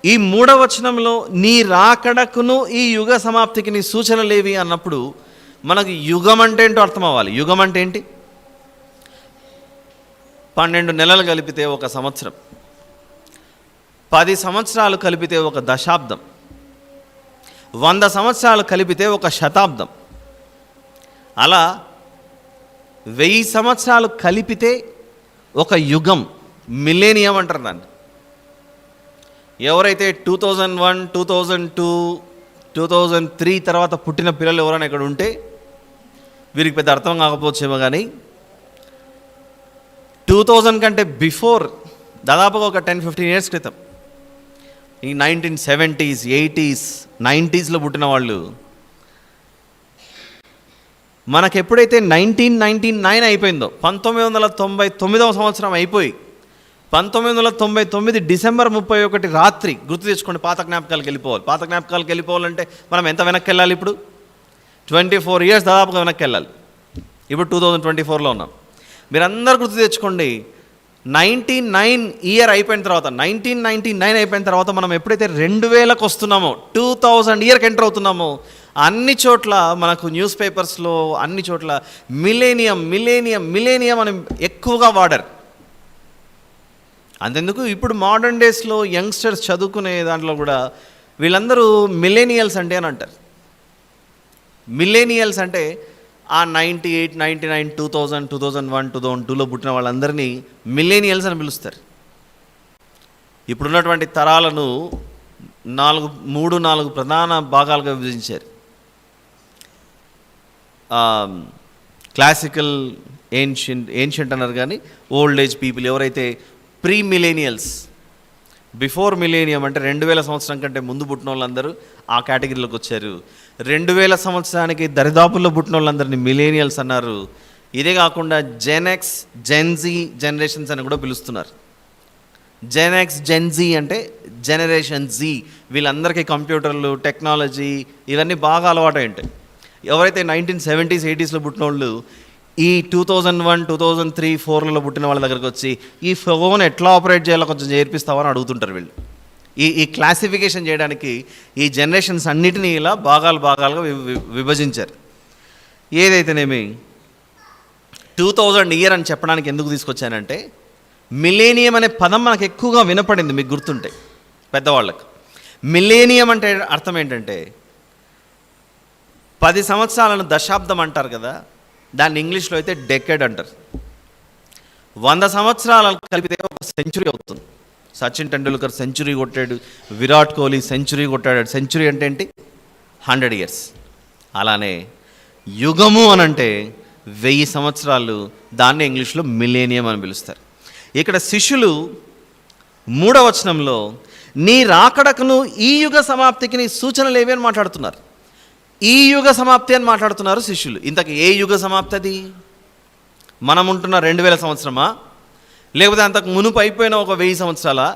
ఈ 3వ వచనంలో నీ రాకడకును ఈ యుగ సమాప్తికి నీ సూచనలేవి అన్నప్పుడు మనకు యుగం అంటే ఏంటో అర్థం అవ్వాలి. యుగం అంటే ఏంటి? 12 నెలలు కలిపితే ఒక సంవత్సరం, 10 సంవత్సరాలు కలిపితే ఒక దశాబ్దం, 100 సంవత్సరాలు కలిపితే ఒక శతాబ్దం. అలా 1000 సంవత్సరాలు కలిపితే ఒక యుగం, మిలేనియం అంటారు దాన్ని. ఎవరైతే 2001, 2002, 2003 తర్వాత పుట్టిన పిల్లలు ఎవరైనా ఇక్కడ ఉంటే వీరికి పెద్ద అర్థం కాకపోవచ్చేమో, కానీ 2000 కంటే బిఫోర్ దాదాపుగా ఒక 10-15 ఇయర్స్ క్రితం, ఈ 1970s, 80s, 90sలో పుట్టిన వాళ్ళు, మనకెప్పుడైతే 1999 అయిపోయిందో, 1999వ సంవత్సరం అయిపోయి 1999 డిసెంబర్ 31 రాత్రి గుర్తు తెచ్చుకోండి. పాత జ్ఞాపకాలకు వెళ్ళిపోవాలి. పాత జ్ఞాపకాలకు వెళ్ళిపోవాలంటే మనం ఎంత వెనక్కి వెళ్ళాలి? ఇప్పుడు 24 ఇయర్స్ దాదాపుగా వెనక్కి వెళ్ళాలి. ఇప్పుడు 2024లో ఉన్నాం. మీరందరూ గుర్తు తెచ్చుకోండి. 99 ఇయర్ అయిపోయిన తర్వాత, 1999 అయిపోయిన తర్వాత మనం ఎప్పుడైతే 2000కి వస్తున్నామో, 2000 ఇయర్కి ఎంటర్ అవుతున్నామో, అన్ని చోట్ల మనకు న్యూస్ పేపర్స్లో అన్ని చోట్ల మిలేనియం మిలేనియం మిలేనియం అని ఎక్కువగా వాడారు. అంతెందుకు, ఇప్పుడు మోడర్న్ డేస్లో యంగ్స్టర్స్ చదువుకునే దాంట్లో కూడా వీళ్ళందరూ మిలేనియల్స్ అంటే అని అంటారు. మిలేనియల్స్ అంటే ఆ 98, 99, 2000, 2001, 2002లో పుట్టిన వాళ్ళందరినీ మిలేనియల్స్ అని పిలుస్తారు. ఇప్పుడున్నటువంటి తరాలను 3-4 ప్రధాన భాగాలుగా విభజించారు. క్లాసికల్, ఏన్షియంట్ అన్నారు, కానీ ఓల్డ్ ఏజ్ పీపుల్, ఎవరైతే ప్రీ మిలేనియల్స్, బిఫోర్ మిలేనియం అంటే 2000 సంవత్సరం కంటే ముందు పుట్టిన వాళ్ళందరూ ఆ కేటగిరీలోకి వచ్చారు. 2000 సంవత్సరానికి దరిదాపుల్లో పుట్టిన వాళ్ళందరినీ మిలేనియల్స్ అన్నారు. ఇదే కాకుండా జెన్ఎక్స్, జెన్జీ జనరేషన్స్ అని కూడా పిలుస్తున్నారు. జెన్ఎక్స్, జెన్జీ అంటే జనరేషన్ జీ. వీళ్ళందరికీ కంప్యూటర్లు, టెక్నాలజీ ఇవన్నీ బాగా అలవాటు ఉంటాయి. ఎవరైతే 1970s, 80sలో పుట్టిన వాళ్ళు ఈ 2001, 2003, 2004లలో పుట్టిన వాళ్ళ దగ్గరికి వచ్చి ఈ ఫోన్ ఎట్లా ఆపరేట్ చేయాలో కొంచెం నేర్పిస్తామని అడుగుతుంటారు. వీళ్ళు ఈ క్లాసిఫికేషన్ చేయడానికి ఈ జనరేషన్స్ అన్నిటినీ ఇలా భాగాలుగా విభజించారు. ఏదైతేనేమి 2000 ఇయర్ అని చెప్పడానికి ఎందుకు తీసుకొచ్చానంటే, మిలేనియం అనే పదం మనకు ఎక్కువగా వినపడింది, మీకు గుర్తుంటే పెద్దవాళ్ళకు. మిలేనియం అంటే అర్థం ఏంటంటే 10 సంవత్సరాలను దశాబ్దం అంటారు కదా, దాన్ని ఇంగ్లీష్లో అయితే డెకేడ్ అంటారు. 100 సంవత్సరాలు కలిపితే ఒక సెంచురీ అవుతుంది. సచిన్ టెండూల్కర్ సెంచురీ కొట్టాడు, విరాట్ కోహ్లీ సెంచురీ కొట్టాడు. సెంచురీ అంటే ఏంటి? 100 ఇయర్స్. అలానే యుగము అని అంటే 1000 సంవత్సరాలు, దాన్ని ఇంగ్లీష్లో మిలేనియం అని పిలుస్తారు. ఇక్కడ శిష్యులు 3వ వచనంలో నీ రాకడకును ఈ యుగ సమాప్తికి నీ సూచనలు ఏవి అని మాట్లాడుతున్నారు. ఈ యుగ సమాప్తి అని మాట్లాడుతున్నారు శిష్యులు. ఇంతకు ఏ యుగ సమాప్తి అది? మనం ఉంటున్న 2000 సంవత్సరమా, లేకపోతే అంతకు మునుపు అయిపోయిన ఒక 1000 సంవత్సరాలా,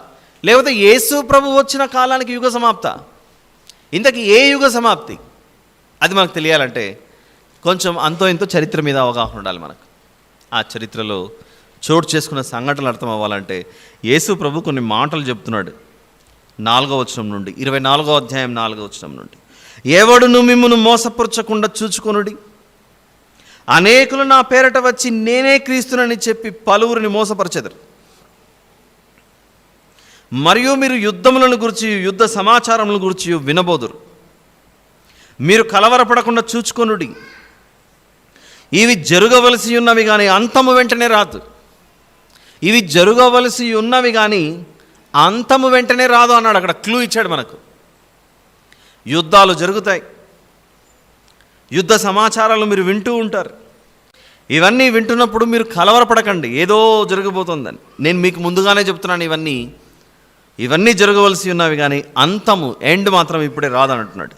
లేకపోతే యేసు ప్రభు వచ్చిన కాలానికి యుగ సమాప్త? ఇంతకు ఏ యుగ సమాప్తి? అది మనకు తెలియాలంటే కొంచెం అంతో ఇంతో చరిత్ర మీద అవగాహన ఉండాలి మనకు. ఆ చరిత్రలో చోటు చేసుకున్న సంఘటనలు అర్థం అవ్వాలంటే యేసు ప్రభు కొన్ని మాటలు చెప్తున్నాడు. 4వ వచనం నుండి, 24వ అధ్యాయం 4వ వచనం నుండి, ఎవడును మిమ్మును మోసపరచకుండా చూచుకొనుడి. అనేకులు నా పేరట వచ్చి నేనే క్రీస్తునని చెప్పి పలువురిని మోసపరచెదరు. మరియు మీరు యుద్ధములను గురించి, యుద్ధ సమాచారములను గురించి వినబోదురు. మీరు కలవరపడకుండా చూచుకొనుడి. ఇవి జరగవలసి ఉన్నవి కానీ అంతము వెంటనే రాదు. ఇవి జరగవలసి ఉన్నవి కానీ అంతము వెంటనే రాదు అన్నాడు. అక్కడ క్లూ ఇచ్చాడు మనకు. యుద్ధాలు జరుగుతాయి, యుద్ధ సమాచారాలు మీరు వింటూ ఉంటారు. ఇవన్నీ వింటున్నప్పుడు మీరు కలవరపడకండి, ఏదో జరగబోతుందని. నేను మీకు ముందుగానే చెప్తున్నాను, ఇవన్నీ జరగవలసి ఉన్నవి కానీ అంతము, ఎండ్ మాత్రం ఇప్పుడే రాదని అంటున్నాడు.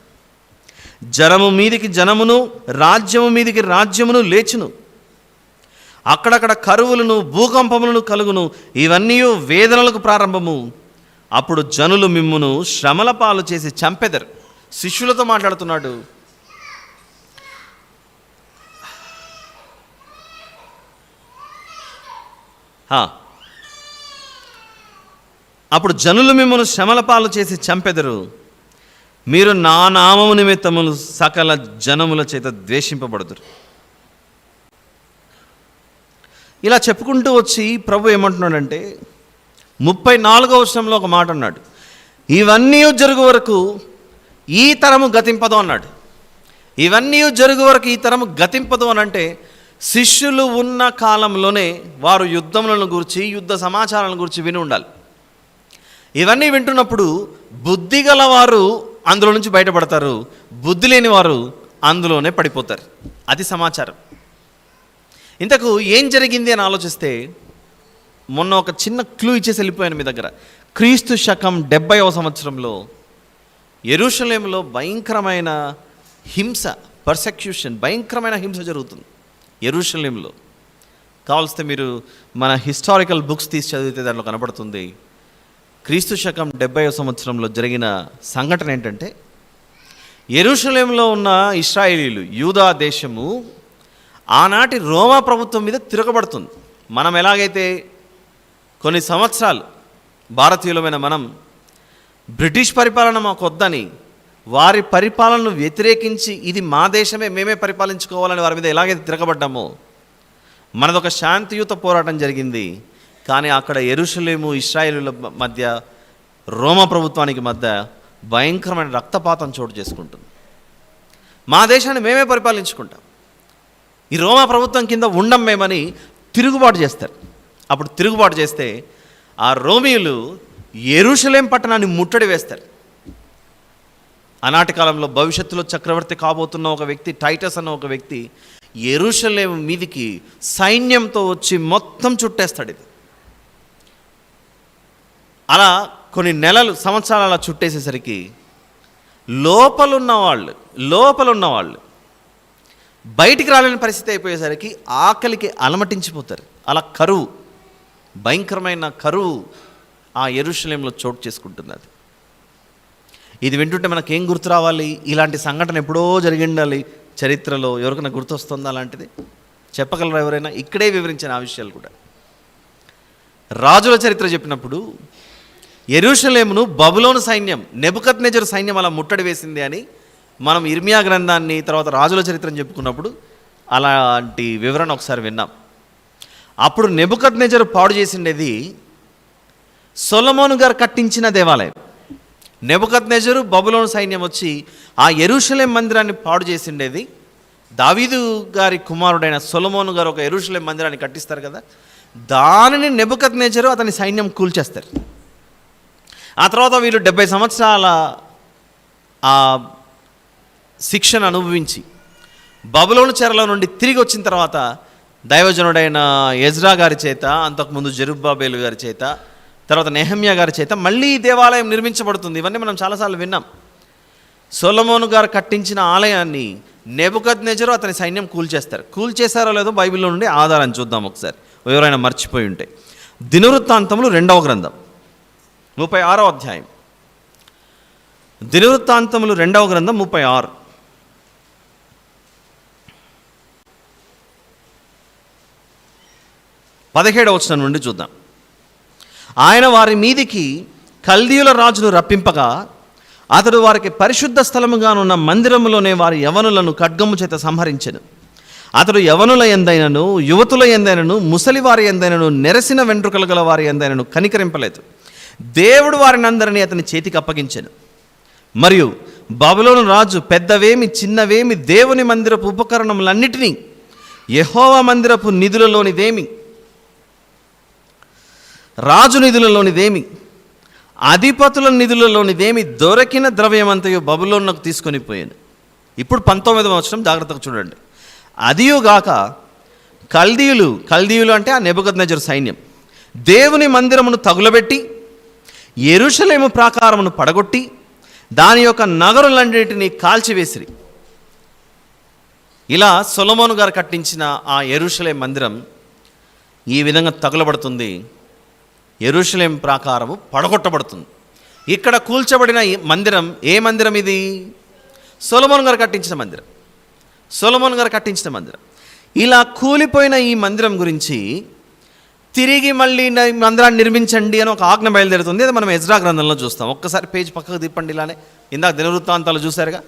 జనము మీదికి జనమును, రాజ్యము మీదికి రాజ్యమును లేచును. అక్కడక్కడ కరువులను, భూకంపములను కలుగును. ఇవన్నీ వేదనలకు ప్రారంభము. అప్పుడు జనులు మిమ్మును శ్రమల పాలు చేసి చంపెదరు. శిష్యులతో మాట్లాడుతున్నాడు. అప్పుడు జనులు మిమ్మల్ని శ్రమల పాలు చేసి చంపెదరు. మీరు నా నామము నిమిత్తములు సకల జనముల చేత ద్వేషింపబడుదురు. ఇలా చెప్పుకుంటూ వచ్చి ప్రభు ఏమంటున్నాడంటే 34వ వచనంలో ఒక మాట అన్నాడు, ఇవన్నీ జరుగు వరకు ఈ తరము గతింపదు అన్నాడు. ఇవన్నీ జరుగు వరకు ఈ తరము గతింపదు అని అంటే శిష్యులు ఉన్న కాలంలోనే వారు యుద్ధములను గురించి, యుద్ధ సమాచారాలను గురించి విని ఉండాలి. ఇవన్నీ వింటున్నప్పుడు బుద్ధి గలవారు అందులో నుంచి బయటపడతారు, బుద్ధి లేని వారు అందులోనే పడిపోతారు. అది సమాచారం. ఇంతకు ఏం జరిగింది అని ఆలోచిస్తే, మొన్న ఒక చిన్న క్లూ ఇచ్చేసి వెళ్ళిపోయాను మీ దగ్గర. క్రీస్తు శకం 70వ సంవత్సరంలో యెరూషలేములో భయంకరమైన హింస, పర్సెక్యూషన్, భయంకరమైన హింస జరుగుతుంది యెరూషలేములో. కావాల్స్తే మీరు మన హిస్టారికల్ బుక్స్ తీసి చదివితే దాంట్లో కనపడుతుంది. క్రీస్తు శకం 70వ సంవత్సరంలో జరిగిన సంఘటన ఏంటంటే, యెరూషలేములో ఉన్న ఇశ్రాయేలీలు, యూదా దేశము ఆనాటి రోమా ప్రభుత్వం మీద తిరగబడుతుంది. మనం ఎలాగైతే కొన్ని సంవత్సరాలు భారతీయులమైన మనం బ్రిటిష్ పరిపాలన మాకు వద్దని వారి పరిపాలనను వ్యతిరేకించి ఇది మా దేశమే, మేమే పరిపాలించుకోవాలని వారి మీద ఎలాగైతే తిరగబడ్డామో, మనదొక శాంతియుత పోరాటం జరిగింది. కానీ అక్కడ యెరూషలేము ఇశ్రాయేలుల మధ్య, రోమా ప్రభుత్వానికి మధ్య భయంకరమైన రక్తపాతం చోటు చేసుకుంటుంది. మా దేశాన్ని మేమే పరిపాలించుకుంటాం, ఈ రోమా ప్రభుత్వం కింద ఉండం మేమని తిరుగుబాటు చేస్తారు. అప్పుడు తిరుగుబాటు చేస్తే ఆ రోమీయులు యెరూషలేం పట్టణాన్ని ముట్టడి వేస్తారు. ఆనాటి కాలంలో భవిష్యత్తులో చక్రవర్తి కాబోతున్న ఒక వ్యక్తి, టైటస్ అన్న ఒక వ్యక్తి, యెరూషలేం మీదికి సైన్యంతో వచ్చి మొత్తం చుట్టేస్తాడు. ఇది అలా కొన్ని నెలలు, సంవత్సరాలు అలా చుట్టేసేసరికి లోపలున్న వాళ్ళు బయటికి రాలేని పరిస్థితి అయిపోయేసరికి ఆకలికి అలమటించిపోతారు. అలా కరువు, భయంకరమైన కరువు ఆ యెరూషలేంలో చోటు చేసుకుంటుంది. అది ఇది వింటుంటే మనకేం గుర్తు రావాలి? ఇలాంటి సంఘటన ఎప్పుడో జరిగి ఉండాలి చరిత్రలో. ఎవరికైనా గుర్తొస్తుందా అలాంటిది? చెప్పగలరా ఎవరైనా? ఇక్కడే వివరించిన ఆ విషయాలు కూడా. రాజుల చరిత్ర చెప్పినప్పుడు యెరూషలేమును బబులోను సైన్యం, నెబుకద్నెజరు సైన్యం అలా ముట్టడి వేసింది అని మనం ఇర్మియా గ్రంథాన్ని, తర్వాత రాజుల చరిత్రను చెప్పుకున్నప్పుడు అలాంటి వివరణ ఒకసారి విన్నాం. అప్పుడు నెబుకద్నెజరు పాడు చేసిండేది సొలొమోను గారు కట్టించిన దేవాలయం. నెబుకద్నెజరు, బబులోను సైన్యం వచ్చి ఆ యెరూషలేం మందిరాన్ని పాడు చేసిండేది. దావీదు గారి కుమారుడైన సొలొమోను గారు ఒక యెరూషలేం మందిరాన్ని కట్టిస్తారు కదా, దానిని నెబుకద్నెజరు అతని సైన్యం కూల్చేస్తారు. ఆ తర్వాత వీళ్ళు 70 సంవత్సరాల ఆ శిక్షను అనుభవించి బబులోను చెరలో నుండి తిరిగి వచ్చిన తర్వాత దైవజనుడైన ఎజ్రా గారి చేత, అంతకుముందు జెరుబ్బాబేలు గారి చేత, తర్వాత నెహమ్యా గారి చేత మళ్ళీ ఈ దేవాలయం నిర్మించబడుతుంది. ఇవన్నీ మనం చాలాసార్లు విన్నాం. సొలొమోను గారు కట్టించిన ఆలయాన్ని నెబుకద్నెజరు అతని సైన్యం కూల్చేస్తారు. కూల్చేశారో లేదో బైబిల్లో నుండి ఆధారం చూద్దాం ఒకసారి, ఎవరైనా మర్చిపోయి ఉంటే. దినవృత్తాంతములు 2వ గ్రంథం 36వ అధ్యాయం. దినవృత్తాంతములు 2వ గ్రంథం 36. 17వ వచనం నుండి చూద్దాం. ఆయన వారి మీదికి కల్దీయుల రాజును రప్పింపగా అతడు వారికి పరిశుద్ధ స్థలముగానున్న మందిరములోనే వారి యవనులను ఖడ్గము చేత సంహరించెను. అతడు యవనుల ఎందైనను, యువతుల ఎందైనను, ముసలి వారి ఎందైనను, నెరసిన వెంట్రుకలు గల వారి ఎందైనను కనికరింపలేదు. దేవుడు వారిని అందరినీ అతని చేతికి అప్పగించెను. మరియు బబులోను రాజు పెద్దవేమి చిన్నవేమి దేవుని మందిరపు ఉపకరణములన్నిటినీ, యెహోవా మందిరపు నిధులలోనిదేమి, రాజు నిధులలోనిదేమి, అధిపతుల నిధులలోనిదేమి దొరికిన ద్రవ్యమంతయు బబులోనుకు తీసుకొని పోయాను. ఇప్పుడు 19వ వచనం జాగ్రత్తగా చూడండి. అదియుగాక కల్దీయులు అంటే ఆ నెబుకద్నెజరు సైన్యం దేవుని మందిరమును తగులబెట్టి యెరూషలేము ప్రాకారమును పడగొట్టి దాని యొక్క నగరులన్నిటినీ కాల్చివేసిరి. ఇలా సొలొమోను గారు కట్టించిన ఆ యెరూషలేం మందిరం ఈ విధంగా తగులబడుతుంది. యెరూషలేం ప్రాకారము పడగొట్టబడుతుంది. ఇక్కడ కూల్చబడిన ఈ మందిరం, ఏ మందిరం ఇది? సొలొమోను గారు కట్టించిన మందిరం. సొలొమోను గారు కట్టించిన మందిరం. ఇలా కూలిపోయిన ఈ మందిరం గురించి తిరిగి మళ్ళీ మందిరాన్ని నిర్మించండి అని ఒక ఆజ్ఞ బయలుదేరుతుంది. అది మనం ఎజ్రా గ్రంథంలో చూస్తాం. ఒక్కసారి పేజ్ పక్కకు తిప్పండి. ఇలానే ఇందాక దినవృత్తాంతాలు చూశారుగా,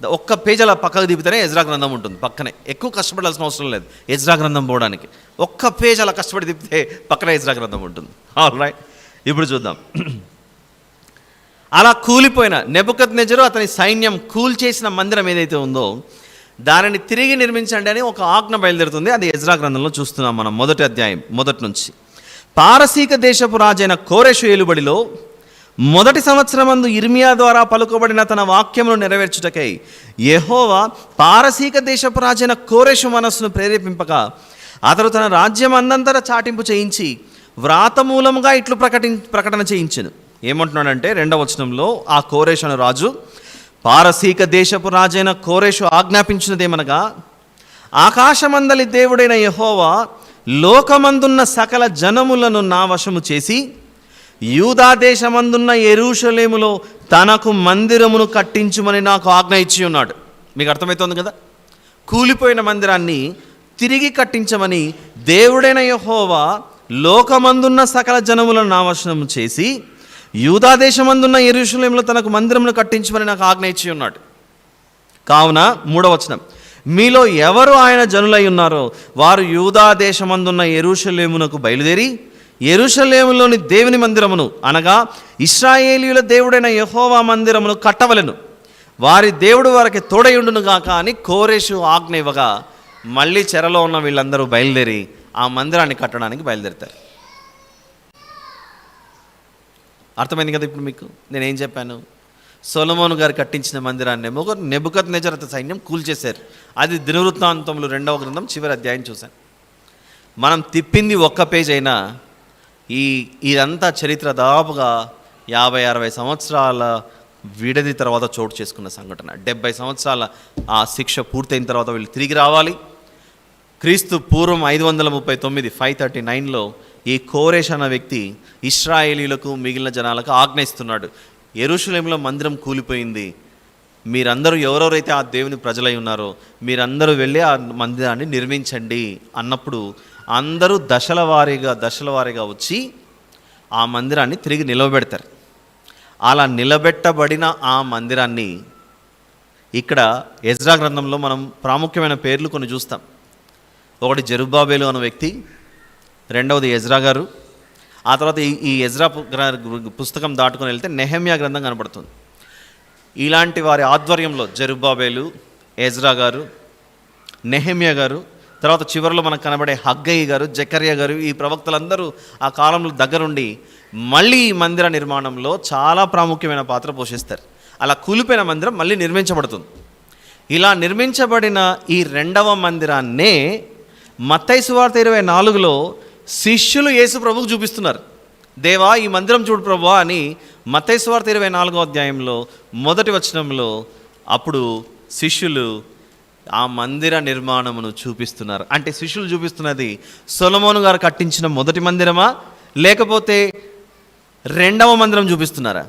ఒక్క పేజ్ అలా పక్కకు తిప్పితేనే ఎజ్రా గ్రంథం ఉంటుంది పక్కనే. ఎక్కువ కష్టపడాల్సిన అవసరం లేదు ఎజ్రా గ్రంథం పోవడానికి. ఒక్క పేజ్ అలా కష్టపడి తిప్పితే పక్కనే ఎజ్రా గ్రంథం ఉంటుంది. ఆల్రైట్, ఇప్పుడు చూద్దాం. అలా కూలిపోయిన నెబుకద్నెజరు అతని సైన్యం కూల్చేసిన మందిరం ఏదైతే ఉందో దానిని తిరిగి నిర్మించండి అని ఒక ఆజ్ఞ బయలుదేరుతుంది. అది ఎజ్రా గ్రంథంలో చూస్తున్నాం మనం, మొదటి అధ్యాయం మొదటి నుంచి. పారసీక దేశపు రాజైన కోరెషు ఏలుబడిలో మొదటి సంవత్సరమందు ఇర్మియా ద్వారా పలుకబడిన తన వాక్యమును నెరవేర్చుటకై యెహోవా పారసీక దేశపు రాజైన కోరెషు మనస్సును ప్రేరేపింపగా అతడు తన రాజ్యం అందంతర చాటింపు చేయించి వ్రాత మూలముగా ఇట్లు ప్రకటన చేయించెను. ఏమంటున్నాడంటే 2వ వచనంలో, ఆ కోరెషు అను రాజు, పారసీక దేశపు రాజైన కోరెషు ఆజ్ఞాపించినదేమనగా, ఆకాశమందలి దేవుడైన యెహోవా లోకమందున్న సకల జనములను నా వశము చేసి యూదా దేశమందున్న యెరూషలేములో తనకు మందిరమును కట్టించుమని నాకు ఆజ్ఞ ఇచ్చి ఉన్నాడు. మీకు అర్థమవుతోంది కదా? కూలిపోయిన మందిరాన్ని తిరిగి కట్టించమని దేవుడైన యెహోవా లోకమందున్న సకల జనములను నా వశము చేసి యూదా దేశమందున్న యెరూషలేములో తనకు మందిరమును కట్టించమని నాకు ఆజ్ఞ ఇచ్చి ఉన్నాడు. కావున 3వ వచనం, మీలో ఎవరు ఆయన జనులై ఉన్నారో వారు యూదా దేశమందున్న యెరూషలేమునకు బయలుదేరి యెరూషలేములోని దేవుని మందిరమును అనగా ఇశ్రాయేలీయుల దేవుడైన యెహోవా మందిరమును కట్టవలెను, వారి దేవుడు వారికి తోడయుండును గాక అని కోరెషు ఆజ్ఞ ఇవ్వగా మళ్ళీ చెరలో ఉన్న వీళ్ళందరూ బయలుదేరి ఆ మందిరాన్ని కట్టడానికి బయలుదేరుతారు. అర్థమైంది కదా ఇప్పుడు మీకు నేనేం చెప్పాను? సొలొమోను గారు కట్టించిన మందిరాన్ని నెబుకద్నెజర్ సైన్యం కూల్చేశారు. అది దినవృత్తాంతములు 2వ గ్రంథం చివరి అధ్యాయం చూశాను. మనం తిప్పింది ఒక్క పేజ్ అయినా ఇదంతా చరిత్ర దాదాపుగా 50-60 సంవత్సరాల విడది తర్వాత చోటు చేసుకున్న సంఘటన. 70 సంవత్సరాల ఆ శిక్ష పూర్తయిన తర్వాత వీళ్ళు తిరిగి రావాలి. క్రీస్తు పూర్వం 539 539లో ఈ కోరెషు అన్న వ్యక్తి ఇశ్రాయేలీయులకు మిగిలిన జనాలకు ఆజ్ఞయిస్తున్నాడు, యెరూషలేములో మందిరం కూలిపోయింది, మీరందరూ ఎవరెవరైతే ఆ దేవుని ప్రజలై ఉన్నారో మీరందరూ వెళ్ళి ఆ మందిరాన్ని నిర్మించండి అన్నప్పుడు అందరూ దశల వారీగా వచ్చి ఆ మందిరాన్ని తిరిగి నిలవబెడతారు. అలా నిలబెట్టబడిన ఆ మందిరాన్ని ఇక్కడ ఎజ్రా గ్రంథంలో మనం ప్రాముఖ్యమైన పేర్లు కొన్ని చూస్తాం. ఒకటి జెరుబ్బాబెలు అనే వ్యక్తి, 2వది ఎజ్రా గారు, ఆ తర్వాత ఈ ఎజ్రా పుస్తకం దాటుకొని వెళ్తే నెహెమ్యా గ్రంథం కనబడుతుంది. ఇలాంటి వారి ఆధ్వర్యంలో జెరుబ్బాబెలు, ఎజ్రా గారు, నెహెమ్యా గారు, తర్వాత చివరిలో మనకు కనబడే హగ్గయి గారు, జకర్యా గారు, ఈ ప్రవక్తలందరూ ఆ కాలంలో దగ్గరుండి మళ్ళీ ఈ మందిర నిర్మాణంలో చాలా ప్రాముఖ్యమైన పాత్ర పోషిస్తారు. అలా కూలిపోయిన మందిరం మళ్ళీ నిర్మించబడుతుంది. ఇలా నిర్మించబడిన ఈ 2వ మందిరాన్నే మత్తయి సువార్త 24లో శిష్యులు యేసు ప్రభువుకు చూపిస్తున్నారు. దేవా ఈ మందిరం చూడు ప్రభువా అని మత్తయి సువార్త 24వ అధ్యాయంలో 1వ వచనంలో అప్పుడు శిష్యులు ఆ మందిర నిర్మాణమును చూపిస్తున్నారు. అంటే శిష్యులు చూపిస్తున్నది సొలొమోను గారు కట్టించిన మొదటి మందిరమా లేకపోతే 2వ మందిరం చూపిస్తున్నారా?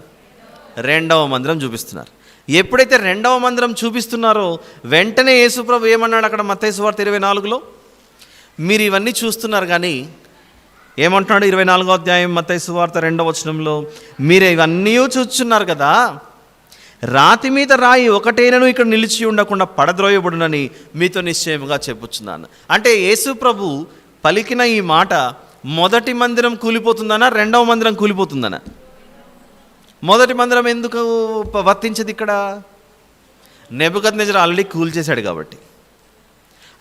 2వ మందిరం చూపిస్తున్నారు. ఎప్పుడైతే 2వ మందిరం చూపిస్తున్నారో వెంటనే యేసుప్రభు ఏమన్నాడు అక్కడ మత్తయి సువార్త 24లో? మీరు ఇవన్నీ చూస్తున్నారు కానీ ఏమంటున్నాడు 24వ అధ్యాయం మత్తయి సువార్త 2వ వచనంలో, మీరు ఇవన్నీ చూస్తున్నారు కదా, రాతి మీద రాయి ఒకటేనను ఇక్కడ నిలిచి ఉండకుండా పడద్రోయబడునని మీతో నిశ్చయముగా చెప్పుచున్నాను. అంటే యేసు ప్రభు పలికిన ఈ మాట మొదటి మందిరం కూలిపోతుందనా 2వ మందిరం కూలిపోతుందనా? మొదటి మందిరం ఎందుకు వర్తించదు ఇక్కడ? నెబుకద్నెజర్ ఆల్రెడీ కూల్చేశాడు కాబట్టి.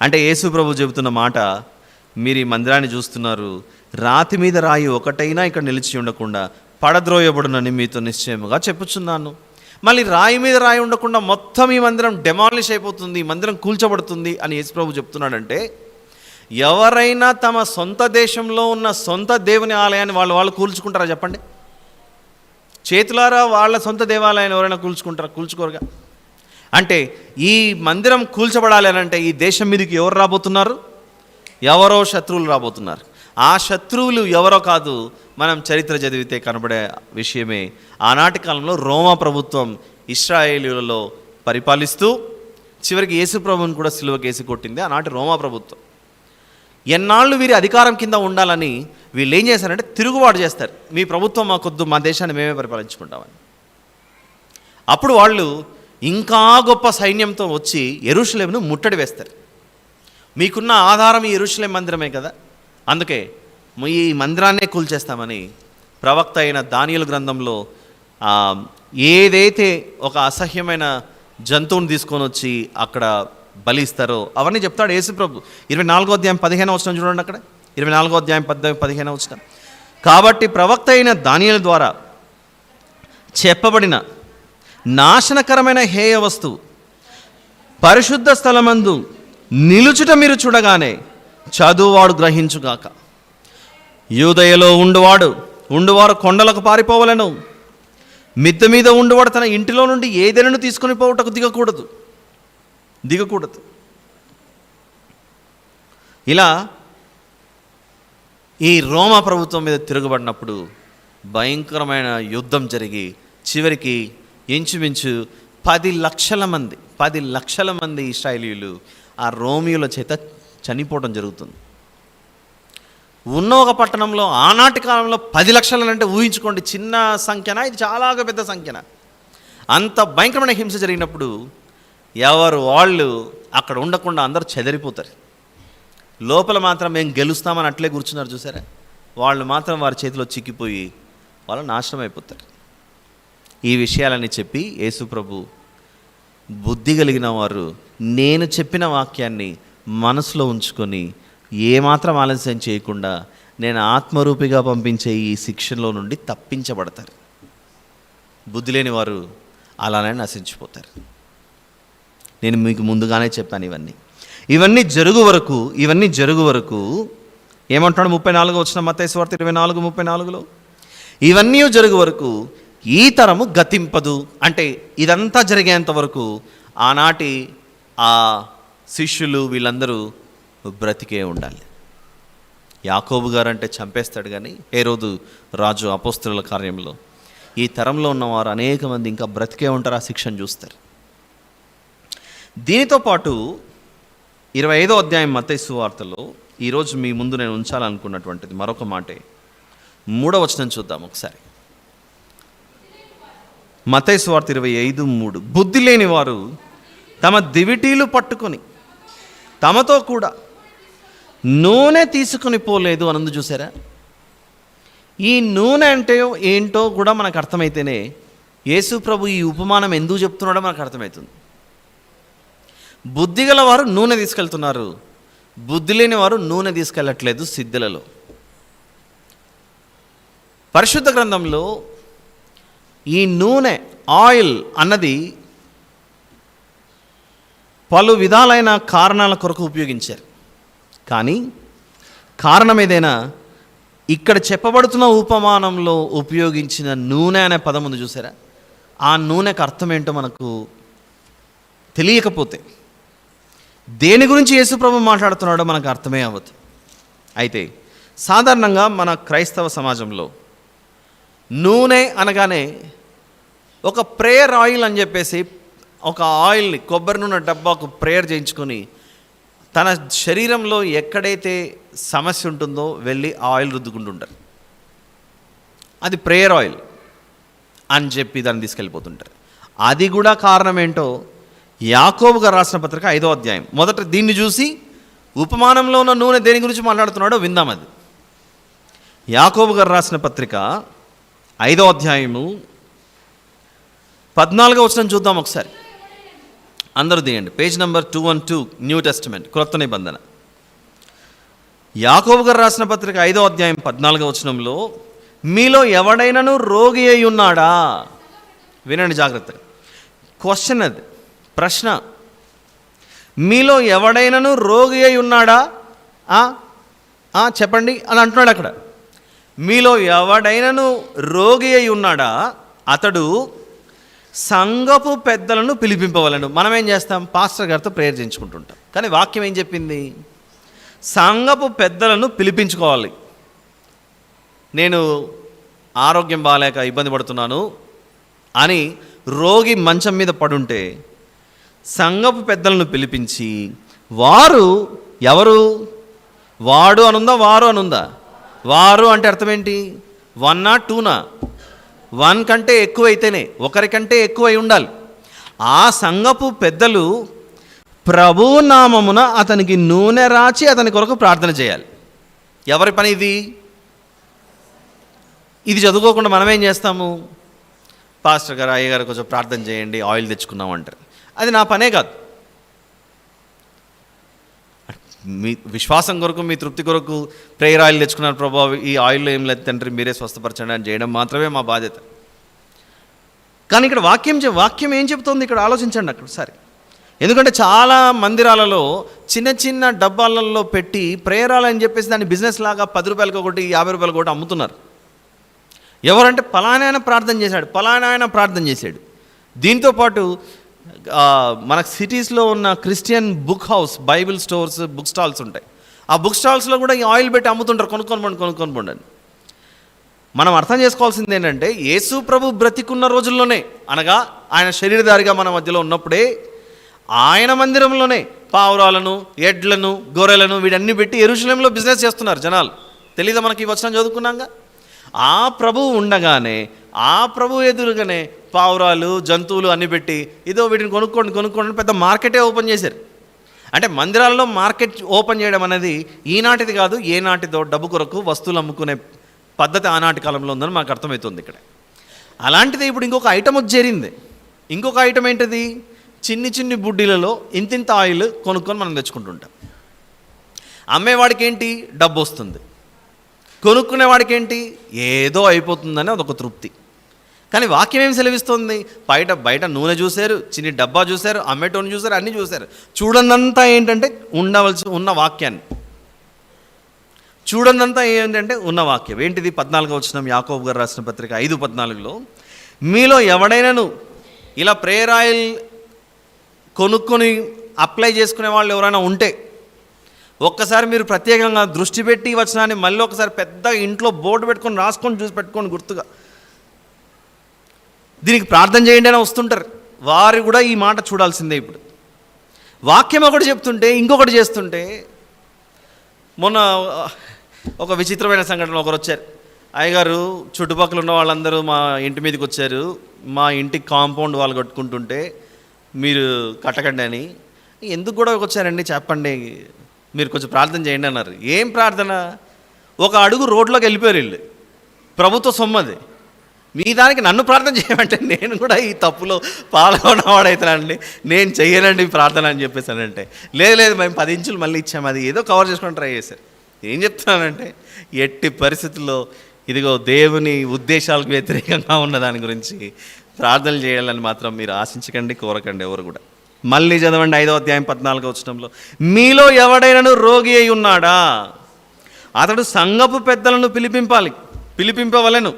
అంటే యేసు ప్రభు చెబుతున్న మాట, మీరు ఈ మందిరాన్ని చూస్తున్నారు, రాతి మీద రాయి ఒకటైనా ఇక్కడ నిలిచి ఉండకుండా పడద్రోయబడునని మీతో నిశ్చయముగా చెప్పుచున్నాను. మళ్ళీ రాయి మీద రాయి ఉండకుండా మొత్తం ఈ మందిరం డెమాలిష్ అయిపోతుంది, ఈ మందిరం కూల్చబడుతుంది అని యేసు ప్రభు చెప్తున్నాడంటే, ఎవరైనా తమ సొంత దేశంలో ఉన్న సొంత దేవుని ఆలయాన్ని వాళ్ళు కూల్చుకుంటారా చెప్పండి? చేతులారా వాళ్ళ సొంత దేవాలయాన్ని ఎవరైనా కూల్చుకుంటారా? కూల్చుకోరుగా. అంటే ఈ మందిరం కూల్చబడాలి అని అంటే ఈ దేశం మీదకి ఎవరు రాబోతున్నారు? ఎవరో శత్రువులు రాబోతున్నారు. ఆ శత్రువులు ఎవరో కాదు, మనం చరిత్ర చదివితే కనబడే విషయమే. ఆనాటి కాలంలో రోమా ప్రభుత్వం ఇశ్రాయేలీయులలో పరిపాలిస్తూ చివరికి యేసు ప్రభువుని కూడా సిలువకి వేసి కొట్టింది ఆనాటి రోమా ప్రభుత్వం. ఎన్నాళ్ళు వీరి అధికారం కింద ఉండాలని వీళ్ళు ఏం చేశారంటే తిరుగుబాటు చేస్తారు. మీ ప్రభుత్వం మాకొద్దు, మా దేశాన్ని మేమే పరిపాలించుకుంటామని. అప్పుడు వాళ్ళు ఇంకా గొప్ప సైన్యంతో వచ్చి యెరూషలేమును ముట్టడి వేస్తారు. మీకున్న ఆధారం ఈ యెరూషలేం మందిరమే కదా, అందుకే ఈ మందిరాన్నే కూల్చేస్తామని ప్రవక్త అయిన దానియేలు గ్రంథంలో ఏదైతే ఒక అసహ్యమైన జంతువుని తీసుకొని వచ్చి అక్కడ బలి ఇస్తారో అవన్నీ చెప్తాడు యేసు ప్రభు. 24వ అధ్యాయం 15వ వచనం చూడండి, అక్కడ 24వ అధ్యాయం 15వ వచనం. కాబట్టి ప్రవక్త అయిన దానియేలు ద్వారా చెప్పబడిన నాశనకరమైన హేయ వస్తువు పరిశుద్ధ స్థలమందు నిలుచుట మీరు చూడగానే చదువువాడు గ్రహించుగాక. యూదయలో ఉండువారు కొండలకు పారిపోవలను, మిద్దె మీద ఉండువాడు తన ఇంటిలో నుండి ఏదైనా తీసుకొని పోవుటకు దిగకూడదు. ఇలా ఈ రోమా ప్రభుత్వం మీద తిరగబడినప్పుడు భయంకరమైన యుద్ధం జరిగి చివరికి ఇంచుమించు 10 లక్షల మంది ఇశ్రాయేలీయులు ఆ రోమియోల చేత చనిపోవడం జరుగుతుంది. ఉన్న ఒక పట్టణంలో ఆనాటి కాలంలో 10 లక్షలు అంటే ఊహించుకోండి, చిన్న సంఖ్యనా, ఇది చాలా పెద్ద సంఖ్యన. అంత భయంకరమైన హింస జరిగినప్పుడు ఎవరు వాళ్ళు అక్కడ ఉండకుండా అందరూ చెదరిపోతారు. లోపల మాత్రం మేము గెలుస్తామని అట్లే కూర్చున్నారు చూసారా, వాళ్ళు మాత్రం వారి చేతిలో చిక్కిపోయి వాళ్ళు నాశనం అయిపోతారు. ఈ విషయాలని చెప్పి యేసు ప్రభు బుద్ధి కలిగిన వారు నేను చెప్పిన వాక్యాన్ని మనసులో ఉంచుకొని ఏమాత్రం ఆలస్యం చేయకుండా నేను ఆత్మరూపిగా పంపించే ఈ శిక్షలో నుండి తప్పించబడతారు. బుద్ధి లేని వారు అలానే నశించిపోతారు. నేను మీకు ముందుగానే చెప్పాను. ఇవన్నీ జరుగు వరకు ఏమంటాడు 34వ వచనం మత్తయి సువార్త 24:34లో, ఇవన్నీ జరుగు వరకు ఈ తరము గతింపదు. అంటే ఇదంతా జరిగేంత వరకు ఆనాటి ఆ శిష్యులు వీళ్ళందరూ బ్రతికే ఉండాలి. యాకోబు గారు అంటే చంపేస్తాడు, కానీ హేరోదు రాజు అపోస్తలుల కార్యంలో ఈ తరంలో ఉన్నవారు అనేక మంది ఇంకా బ్రతికే ఉంటారు, ఆ శిక్షను చూస్తారు. దీనితో పాటు 25వ అధ్యాయం మత్తయి సువార్తలో ఈరోజు మీ ముందు నేను ఉంచాలనుకున్నటువంటిది మరొక మాటే. 3వ వచనం చూద్దాం ఒకసారి. మత్తయి సువార్త 25:3, బుద్ధి లేని వారు తమ దివిటీలు పట్టుకొని తమతో కూడా నూనె తీసుకుని పోలేదు అనందు చూసారా. ఈ నూనె అంటే ఏంటో కూడా మనకు అర్థమైతేనే యేసు ప్రభు ఈ ఉపమానం ఎందుకు చెప్తున్నాడో మనకు అర్థమవుతుంది. బుద్ధి గల వారు నూనె తీసుకెళ్తున్నారు, బుద్ధి లేని వారు నూనె తీసుకెళ్ళట్లేదు సిద్ధులలో. పరిశుద్ధ గ్రంథంలో ఈ నూనె ఆయిల్ అన్నది పలు విధాలైన కారణాల కొరకు ఉపయోగించారు. కానీ కారణం ఏదైనా ఇక్కడ చెప్పబడుతున్న ఉపమానంలో ఉపయోగించిన నూనె అనే పదం ఉంది చూసారా, ఆ నూనెకు అర్థం ఏంటో మనకు తెలియకపోతే దేని గురించి యేసు ప్రభు మాట్లాడుతున్నాడో మనకు అర్థమే అవ్వదు. అయితే సాధారణంగా మన క్రైస్తవ సమాజంలో నూనె అనగానే ఒక ప్రేయర్ ఆయిల్ అని చెప్పేసి ఒక ఆయిల్ని కొబ్బరి నూనె డబ్బాకు ప్రేయర్ చేయించుకొని తన శరీరంలో ఎక్కడైతే సమస్య ఉంటుందో వెళ్ళి ఆ ఆయిల్ రుద్దుకుంటుంటారు. అది ప్రేయర్ ఆయిల్ అని చెప్పి దాన్ని తీసుకెళ్ళిపోతుంటారు. అది కూడా కారణం ఏంటో యాకోబు గారు రాసిన పత్రిక 5వ అధ్యాయం మొదట దీన్ని చూసి ఉపమానంలో ఉన్న నూనె దేని గురించి మాట్లాడుతున్నాడో విందాం. అది యాకోబు గారు రాసిన పత్రిక 5వ అధ్యాయము 14వ వచనం చూద్దాం ఒకసారి. అందరూ తీయండి, పేజ్ నెంబర్ 212, న్యూ టెస్టిమెంట్, క్రొత్త నిబంధన. యాకోబు గారు రాసిన పత్రిక 5వ అధ్యాయం 14వ వచనంలో, మీలో ఎవడైనాను రోగి అయి ఉన్నాడా? వినండి జాగ్రత్తగా, క్వశ్చన్ అది, ప్రశ్న. మీలో ఎవడైనాను రోగి అయి ఉన్నాడా? చెప్పండి అని అంటున్నాడు అక్కడ. మీలో ఎవడైనాను రోగి అయి ఉన్నాడా? అతడు సంఘపు పెద్దలను పిలిపింపవలను. మనం ఏం చేస్తాం? పాస్టర్ గారితో ప్రేయర్ చేయించుకుంటుంటాం. కానీ వాక్యం ఏం చెప్పింది? సంఘపు పెద్దలను పిలిపించుకోవాలి. నేను ఆరోగ్యం బాగాలేక ఇబ్బంది పడుతున్నాను అని రోగి మంచం మీద పడుంటే సంఘపు పెద్దలను పిలిపించి, వారు ఎవరు? వాడు అనుందా, వారు అనుందా? వారు అంటే అర్థం ఏంటి? 1 or 2? 1 కంటే ఎక్కువైతేనే, ఒకరికంటే ఎక్కువై ఉండాలి. ఆ సంఘపు పెద్దలు ప్రభు నామమున అతనికి నూనె రాచి అతని కొరకు ప్రార్థన చేయాలి. ఎవరి పని ఇది? ఇది చదువుకోకుండా మనం ఏం చేస్తాము? పాస్టర్ గారు, అయ్యగారు కొంచెం ప్రార్థన చేయండి, ఆయిల్ తెచ్చుకున్నాం అంటారు. అది నా పనే కాదు. మీ విశ్వాసం కొరకు, మీ తృప్తి కొరకు ప్రేయర్ ఆయిల్ తెచ్చుకున్నారు, ప్రభావ ఈ ఆయిల్లో ఏం లేదు తండ్రి మీరే స్వస్థపరచండి అని చేయడం మాత్రమే మా బాధ్యత. కానీ ఇక్కడ వాక్యం ఏం చెబుతోంది ఇక్కడ ఆలోచించండి అక్కడ సరే. ఎందుకంటే చాలా మందిరాలలో చిన్న చిన్న డబ్బాలలో పెట్టి ప్రేయర్ ఆయిల్ అని చెప్పేసి దాన్ని బిజినెస్ లాగా 10 రూపాయలకి ఒకటి 50 రూపాయలకి ఒకటి అమ్ముతున్నారు. ఎవరంటే పలానా ప్రార్థన చేశాడు, పలానా ప్రార్థన చేశాడు. దీంతోపాటు మన సిటీస్లో ఉన్న Christian book house, Bible stores, book stalls ఉంటాయి. ఆ బుక్ స్టాల్స్లో కూడా ఈ ఆయిల్ పెట్టి అమ్ముతుంటారు, కొనుక్కొని పోండి. మనం అర్థం చేసుకోవాల్సింది ఏంటంటే యేసు ప్రభు బ్రతికున్న రోజుల్లోనే, అనగా ఆయన శరీరధారిగా మన మధ్యలో ఉన్నప్పుడే ఆయన మందిరంలోనే పావురాలను, ఎడ్లను, గొర్రెలను వీటన్ని పెట్టి యెరూషలేంలో బిజినెస్ చేస్తున్నారు జనాలు. తెలీదా మనకి ఈ వచనం చదువుకున్నాక? ఆ ప్రభువు ఉండగానే ఆ ప్రభు ఎదురుగానే పావురాలు, జంతువులు అన్ని పెట్టి ఇదో వీటిని కొనుక్కోండి పెద్ద మార్కెటే ఓపెన్ చేశారు. అంటే మందిరాల్లో మార్కెట్ ఓపెన్ చేయడం అనేది ఈనాటిది కాదు, ఏ నాటిదో డబ్బు కొరకు వస్తువులు అమ్ముకునే పద్ధతి ఆనాటి కాలంలో ఉందని మాకు అర్థమవుతుంది ఇక్కడ. అలాంటిది ఇప్పుడు ఇంకొక ఐటమ్ వచ్చి చేరింది. ఇంకొక ఐటమ్ ఏంటిది? చిన్ని బుడ్డీలలో ఇంతింత ఆయిల్ కొనుక్కొని మనం తెచ్చుకుంటుంటాం. అమ్మేవాడికి ఏంటి? డబ్బు వస్తుంది. కొనుక్కునేవాడికి ఏంటి? ఏదో అయిపోతుందని అదొక తృప్తి. కానీ వాక్యం ఏం సెలవిస్తుంది? బయట నూనె చూశారు, చిన్ని డబ్బా చూశారు, అమ్మేటోని చూశారు, అన్నీ చూశారు. చూడనంతా ఏంటంటే ఉన్న వాక్యాన్ని చూడనంతా ఏంటంటే ఉన్న వాక్యం ఏంటిది? 14వ వచనం యాకోబు గారు రాసిన పత్రిక 5:14లో, మీలో ఎవడైనాను ఇలా ప్రేయర్ ఆయిల్ కొనుక్కొని అప్లై చేసుకునే వాళ్ళు ఎవరైనా ఉంటే ఒక్కసారి మీరు ప్రత్యేకంగా దృష్టి పెట్టి వచనాన్ని మళ్ళీ ఒకసారి పెద్ద ఇంట్లో బోర్డు పెట్టుకొని రాసుకొని చూసి పెట్టుకొని గుర్తుగా దీనికి ప్రార్థన చేయండి అని వస్తుంటారు. వారు కూడా ఈ మాట చూడాల్సిందే. ఇప్పుడు వాక్యం ఒకటి చెప్తుంటే ఇంకొకటి చేస్తుంటే, మొన్న ఒక విచిత్రమైన సంఘటన ఒకరు వచ్చారు. అయ్యగారు చుట్టుపక్కల ఉన్న వాళ్ళందరూ మా ఇంటి మీదకి వచ్చారు, మా ఇంటికి కాంపౌండ్ వాళ్ళు కట్టుకుంటుంటే మీరు కట్టకండి అని. ఎందుకు కూడా వచ్చారండి చెప్పండి, మీరు కొంచెం ప్రార్థన చేయండి అన్నారు. ఏం ప్రార్థన? ఒక అడుగు రోడ్లోకి వెళ్ళిపోయారు వీళ్ళు. ప్రభుత్వ సొమ్మది మీ దానికి నన్ను ప్రార్థన చేయమంటే నేను కూడా ఈ తప్పులో పాల్గొన్నవాడైతానండి, నేను చెయ్యనండి ప్రార్థన అని చెప్పేసానంటే, లేదు మేము 10 ఇంచులు మళ్ళీ ఇచ్చాము, అది ఏదో కవర్ చేసుకొని ట్రై చేశారు. ఏం చెప్తున్నానంటే ఎట్టి పరిస్థితుల్లో ఇదిగో దేవుని ఉద్దేశాలకు వ్యతిరేకంగా ఉన్న దాని గురించి ప్రార్థనలు చేయాలని మాత్రం మీరు ఆశించకండి, కోరకండి ఎవరు కూడా. మళ్ళీ చదవండి 5వ అధ్యాయం 14వ వచనంలో, మీలో ఎవడైనాను రోగి అయి ఉన్నాడా? అతడు సంఘపు పెద్దలను పిలిపింపవలెను.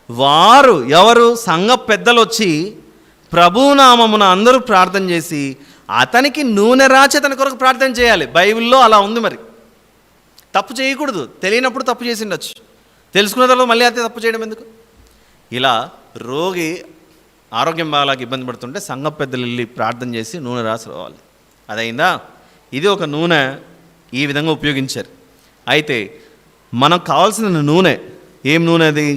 వారు ఎవరు? సంఘ పెద్దలు వచ్చి ప్రభునామమున అందరూ ప్రార్థన చేసి అతనికి నూనె రాచి అతని కొరకు ప్రార్థన చేయాలి. బైబిల్లో అలా ఉంది. మరి తప్పు చేయకూడదు. తెలియనప్పుడు తప్పు చేసి ఉండొచ్చు, తెలుసుకున్న తర్వాత మళ్ళీ అయితే తప్పు చేయడం ఎందుకు? ఇలా రోగి ఆరోగ్యం బాగాలాగా ఇబ్బంది పడుతుంటే సంఘ పెద్దలు వెళ్ళి ప్రార్థన చేసి నూనె రాసి రావాలి. అదైందా? ఇది ఒక నూనె ఈ విధంగా ఉపయోగించారు. అయితే మనకు కావాల్సిన నూనె ఏం నూనె? అది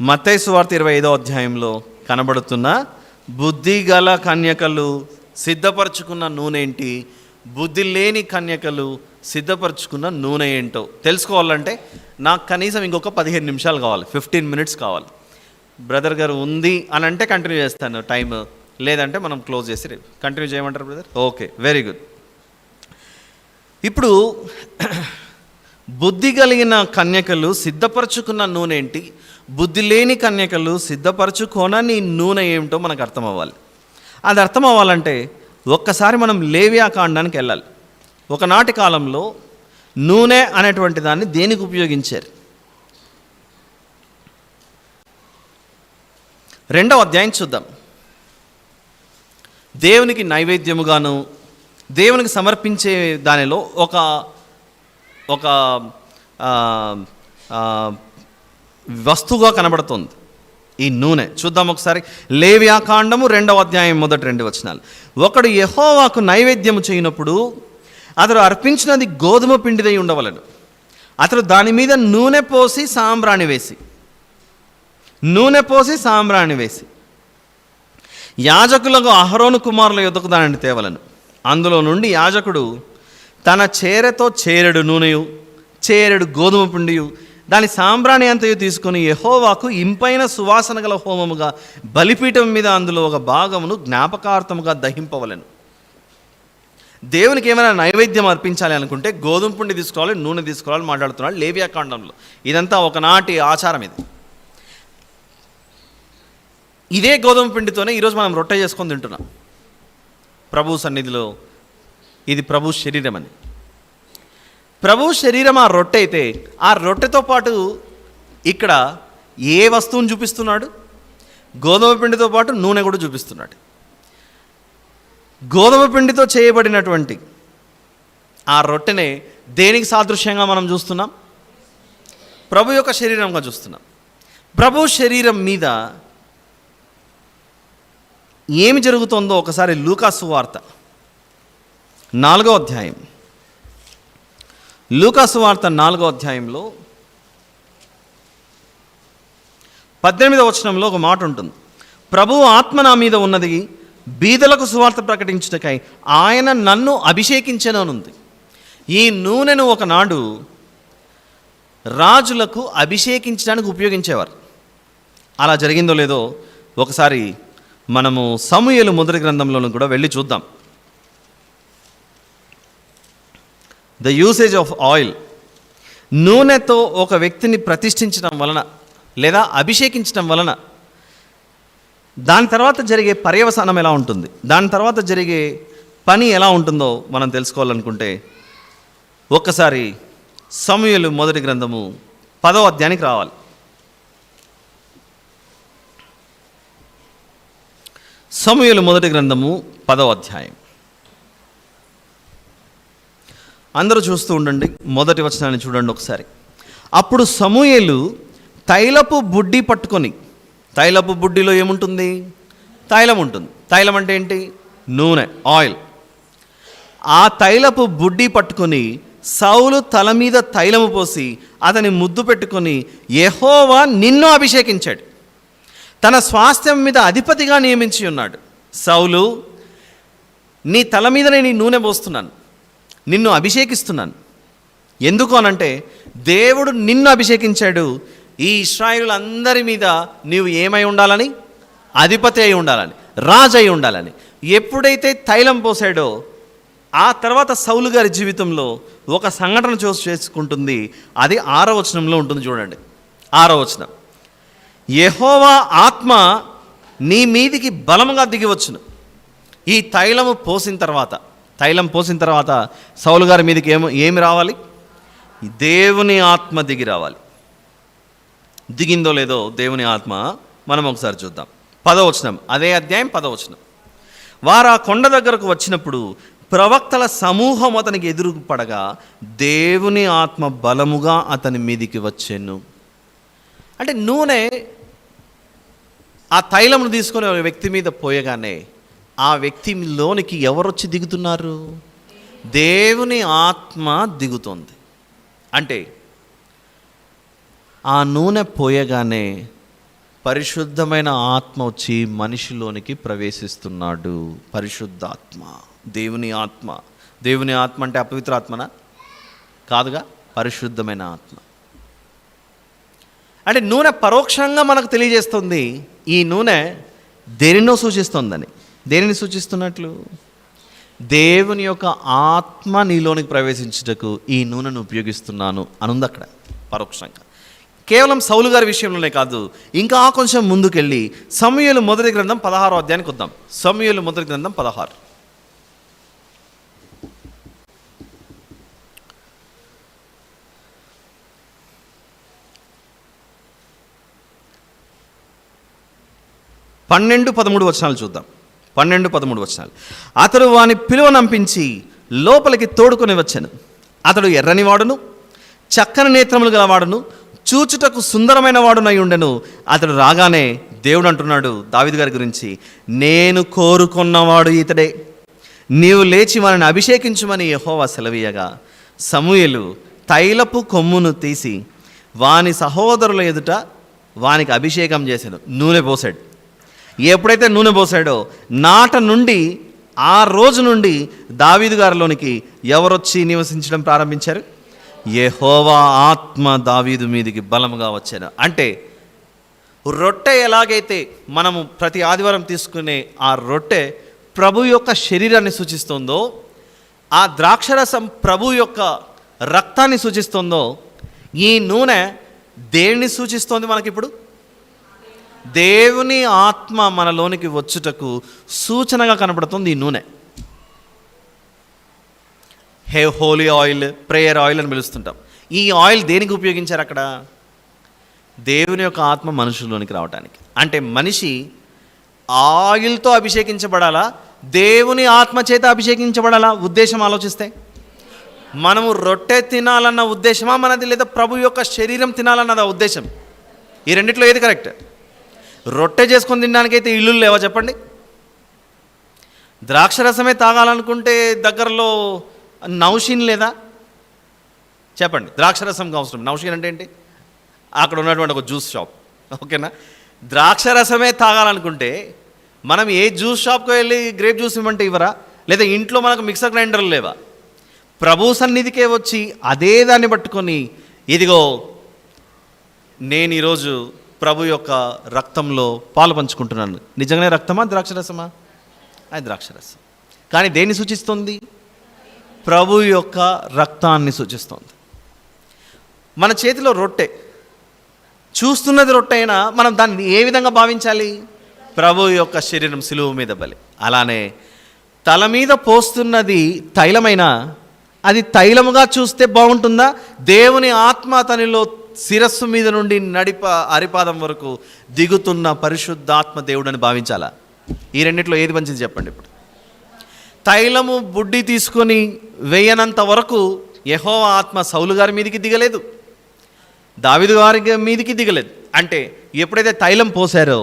మత్తయి సువార్త 25వ అధ్యాయంలో కనబడుతున్న బుద్ధి గల కన్యకలు సిద్ధపరచుకున్న నూనె ఏంటి, బుద్ధి లేని కన్యకలు సిద్ధపరచుకున్న నూనె ఏంటో తెలుసుకోవాలంటే నాకు కనీసం ఇంకొక 15 నిమిషాలు కావాలి, 15 మినిట్స్ కావాలి. బ్రదర్ గారు ఉంది అని అంటే కంటిన్యూ చేస్తాను టైం, లేదంటే మనం క్లోజ్ చేసి కంటిన్యూ చేయమంటారు బ్రదర్? Okay, very good. ఇప్పుడు బుద్ధి కలిగిన కన్యకలు సిద్ధపరచుకున్న నూనె ఏంటి, బుద్ధి లేని కన్యకలు సిద్ధపరచుకోనని నూనె ఏమిటో మనకు అర్థం అవ్వాలి. అది అర్థం అవ్వాలంటే ఒక్కసారి మనం లేవియాకాండానికి వెళ్ళాలి. ఒకనాటి కాలంలో నూనె అనేటువంటి దాన్ని దేనికి ఉపయోగించారు? 2వ అధ్యాయం చూద్దాం. దేవునికి నైవేద్యముగాను దేవునికి సమర్పించే దానిలో ఒక వస్తువుగా కనబడుతుంది ఈ నూనె. చూద్దాం ఒకసారి. లేవియాకాండము 2వ అధ్యాయం మొదటి 2 వచనాలు. ఒకడు యెహోవాకు నైవేద్యము చేయనప్పుడు అతడు అర్పించినది గోధుమ పిండిదై ఉండవలెను. అతడు దాని మీద నూనె పోసి సాంబ్రాణి వేసి యాజకులకు అహరోను కుమారుల యొద్దకు దానిని తేవలను. అందులో నుండి యాజకుడు తన చేరెతో చేరెడు నూనెయు చేరెడు గోధుమ పిండియు దాని సాంబ్రాణి అంతయు తీసుకొని యెహోవాకు ఇంపైన సువాసన గల హోమముగా బలిపీఠం మీద అందులో ఒక భాగమును జ్ఞాపకార్థముగా దహింపవలెను. దేవునికి ఏమైనా నైవేద్యం అర్పించాలి అనుకుంటే గోధుమ పిండి తీసుకోవాలి, నూనె తీసుకోవాలి మాట్లాడుతున్నాడు లేవియాకాండంలో. ఇదంతా ఒకనాటి ఆచారం. ఇదే గోధుమ పిండితోనే ఈరోజు మనం రొట్టె చేసుకొని తింటున్నాం ప్రభు సన్నిధిలో. ఇది ప్రభు శరీరం అని. ప్రభు శరీరం ఆ రొట్టె అయితే, ఆ రొట్టెతో పాటు ఇక్కడ ఏ వస్తువుని చూపిస్తున్నాడు? గోధుమ పిండితో పాటు నూనె కూడా చూపిస్తున్నాడు. గోధుమ పిండితో చేయబడినటువంటి ఆ రొట్టెనే దేనికి సాదృశ్యంగా మనం చూస్తున్నాం? ప్రభు యొక్క శరీరంగా చూస్తున్నాం. ప్రభు శరీరం మీద ఏమి జరుగుతుందో ఒకసారి లూకా సువార్త 4వ అధ్యాయం, లూకా సువార్త 4వ అధ్యాయంలో 18వ వచనంలో ఒక మాట ఉంటుంది. ప్రభువు ఆత్మ నా మీద ఉన్నది, బీదలకు సువార్త ప్రకటించుటకై ఆయన నన్ను అభిషేకించెను అనుంది. ఈ నూనెను ఒకనాడు రాజులకు అభిషేకించడానికి ఉపయోగించేవారు. అలా జరిగిందో లేదో ఒకసారి మనము సమూయేలు మొదటి గ్రంథంలోనూ కూడా వెళ్ళి చూద్దాం. The usage of oil. నూనెతో ఒక వ్యక్తిని ప్రతిష్ఠించడం వలన లేదా అభిషేకించడం వలన దాని తర్వాత జరిగే పర్యవసానం ఎలా ఉంటుంది, దాని తర్వాత జరిగే పని ఎలా ఉంటుందో మనం తెలుసుకోవాలనుకుంటే ఒక్కసారి సమూయేలు మొదటి గ్రంథము 10వ అధ్యాయానికి రావాలి. సమూయేలు మొదటి గ్రంథము 10వ అధ్యాయం. అందరూ చూస్తూ ఉండండి, మొదటి వచనాన్ని చూడండి ఒకసారి. అప్పుడు సమూయేలు తైలపు బుడ్డి పట్టుకొని, తైలపు బుడ్డిలో ఏముంటుంది? తైలం ఉంటుంది. తైలం అంటే ఏంటి? నూనె, ఆయిల్. ఆ తైలపు బుడ్డి పట్టుకొని సౌలు తల మీద తైలము పోసి అతని ముద్దు పెట్టుకొని, యెహోవా నిన్ను అభిషేకించాడు, తన స్వాస్థ్యం మీద అధిపతిగా నియమించి ఉన్నాడు. సౌలు, నీ తల మీద నేను ఈ నూనె పోస్తున్నాను, నిన్ను అభిషేకిస్తున్నాను. ఎందుకు అనంటే దేవుడు నిన్ను అభిషేకించాడు. ఈ ఇశ్రాయేలులందరి మీద నీవు ఏమై ఉండాలని? అధిపతి అయి ఉండాలని, రాజు అయి ఉండాలని. ఎప్పుడైతే తైలం పోసాడో ఆ తర్వాత సౌలు గారి జీవితంలో ఒక సంఘటన చేసుకుంటుంది. అది 6వ వచనంలో ఉంటుంది. చూడండి 6వ వచనం. యెహోవా ఆత్మ నీ మీదికి బలముగా దిగివచ్చును. ఈ తైలం పోసిన తర్వాత సౌలు గారి మీదకి ఏమి రావాలి? దేవుని ఆత్మ దిగి రావాలి. దిగిందో లేదో దేవుని ఆత్మ మనం ఒకసారి చూద్దాం. 10వ వచనం, అదే అధ్యాయం 10వ వచనం. వారు ఆ కొండ దగ్గరకు వచ్చినప్పుడు ప్రవక్తల సమూహం అతనికి ఎదురు పడగా దేవుని ఆత్మ బలముగా అతని మీదికి వచ్చెను. అంటే నూనె ఆ తైలమును తీసుకొని ఒక వ్యక్తి మీద పోయగానే ఆ వ్యక్తిలోనికి ఎవరొచ్చి దిగుతున్నారు? దేవుని ఆత్మ దిగుతుంది. అంటే ఆ నూనె పోయగానే పరిశుద్ధమైన ఆత్మ వచ్చి మనిషిలోనికి ప్రవేశిస్తున్నాడు. పరిశుద్ధాత్మ, దేవుని ఆత్మ. దేవుని ఆత్మ అంటే అపవిత్ర ఆత్మనా? కాదుగా, పరిశుద్ధమైన ఆత్మ. అంటే నూనె పరోక్షంగా మనకు తెలియజేస్తుంది ఈ నూనె దేనినో సూచిస్తుందని. దేనిని సూచిస్తున్నట్లు? దేవుని యొక్క ఆత్మ నీలోనికి ప్రవేశించుటకు ఈ నూనెను ఉపయోగిస్తున్నాను అనుంది అక్కడ పరోక్షంగా. కేవలం సౌలు గారి విషయంలోనే కాదు, ఇంకా కొంచెం ముందుకెళ్ళి సమూయేలు మొదటి గ్రంథం 16వ అధ్యాయానికి వద్దాం. సమూయేలు మొదటి గ్రంథం 16. పన్నెండు 13 వచనాలు చూద్దాం. 12-13 వచనాలు. అతడు వాని పిలువనంపించి లోపలికి తోడుకొని వచ్చాను. అతడు ఎర్రని వాడును, చక్కని నేత్రములు గలవాడును, చూచుటకు సుందరమైన వాడునై ఉండెను. అతడు రాగానే దేవుడు అంటున్నాడు దావీదు గారి గురించి, నేను కోరుకున్నవాడు ఇతడే, నీవు లేచి వారిని అభిషేకించుమని యెహోవా సెలవీయగా సమూయేలు తైలపు కొమ్మును తీసి వాని సహోదరుల ఎదుట వానికి అభిషేకం చేశాడు. నూనె పోసాడు. ఎప్పుడైతే నూనె పోసాడో నాట నుండి ఆ రోజు నుండి దావీదు గారిలోనికి ఎవరొచ్చి నివసించడం ప్రారంభించారు? యెహోవా ఆత్మ దావీదు మీదికి బలముగా వచ్చాను. అంటే రొట్టె ఎలాగైతే మనము ప్రతి ఆదివారం తీసుకునే ఆ రొట్టె ప్రభు యొక్క శరీరాన్ని సూచిస్తుందో, ఆ ద్రాక్షరసం ప్రభు యొక్క రక్తాన్ని సూచిస్తుందో, ఈ నూనె దేన్ని సూచిస్తోంది మనకిప్పుడు? దేవుని ఆత్మ మనలోనికి వచ్చుటకు సూచనగా కనబడుతుంది ఈ నూనె. హోలీ ఆయిల్, ప్రేయర్ ఆయిల్ అని పిలుస్తుంటాం. ఈ ఆయిల్ దేనికి ఉపయోగించారు అక్కడ? దేవుని యొక్క ఆత్మ మనుషుల్లోనికి రావడానికి. అంటే మనిషి ఆయిల్తో అభిషేకించబడాలా, దేవుని ఆత్మ చేత అభిషేకించబడాలా? ఉద్దేశం ఆలోచిస్తే మనము రొట్టె తినాలన్న ఉద్దేశమా మనది, లేదా ప్రభు యొక్క శరీరం తినాలన్నదా ఉద్దేశం? ఈ రెండిట్లో ఏది కరెక్ట్? రొట్టె చేసుకొని తినడానికైతే ఇల్లు లేవా చెప్పండి? ద్రాక్షరసమే తాగాలనుకుంటే దగ్గరలో నౌషీన్ లేదా చెప్పండి? ద్రాక్షరసం అవసరం. నౌషీన్ అంటే ఏంటి? అక్కడ ఉన్నటువంటి ఒక జ్యూస్ షాప్, ఓకేనా? ద్రాక్షరసమే తాగాలనుకుంటే మనం ఏ జ్యూస్ షాప్కి వెళ్ళి గ్రేప్ జ్యూస్ ఇవ్వమంటే ఇవ్వరా? లేదా ఇంట్లో మనకు మిక్సర్ గ్రైండర్లు లేవా? ప్రభు సన్నిధికే వచ్చి అదే దాన్ని పట్టుకొని, ఇదిగో నేను ఈరోజు ప్రభు యొక్క రక్తంలో పాలు పంచుకుంటున్నాను. నిజంగానే రక్తమా ద్రాక్షరసమా? అది ద్రాక్షరసం. కానీ దేన్ని సూచిస్తుంది? ప్రభు యొక్క రక్తాన్ని సూచిస్తుంది. మన చేతిలో రొట్టె, చూస్తున్నది రొట్టె అయినా మనం దాన్ని ఏ విధంగా భావించాలి? ప్రభు యొక్క శరీరం సిలువ మీద బలి. అలానే తల మీద పోస్తున్నది తైలమైనా అది తైలముగా చూస్తే బాగుంటుందా? దేవుని ఆత్మ తనలో శిరస్సు మీద నుండి అరిపాదం వరకు దిగుతున్న పరిశుద్ధాత్మ దేవుడని భావించాలా? ఈ రెండిట్లో ఏది మంచిది చెప్పండి? ఇప్పుడు తైలము బుడ్డి తీసుకొని వేయనంత వరకు యెహోవా ఆత్మ సౌలు గారి మీదికి దిగలేదు, దావీదు గారి మీదికి దిగలేదు. అంటే ఎప్పుడైతే తైలం పోసారో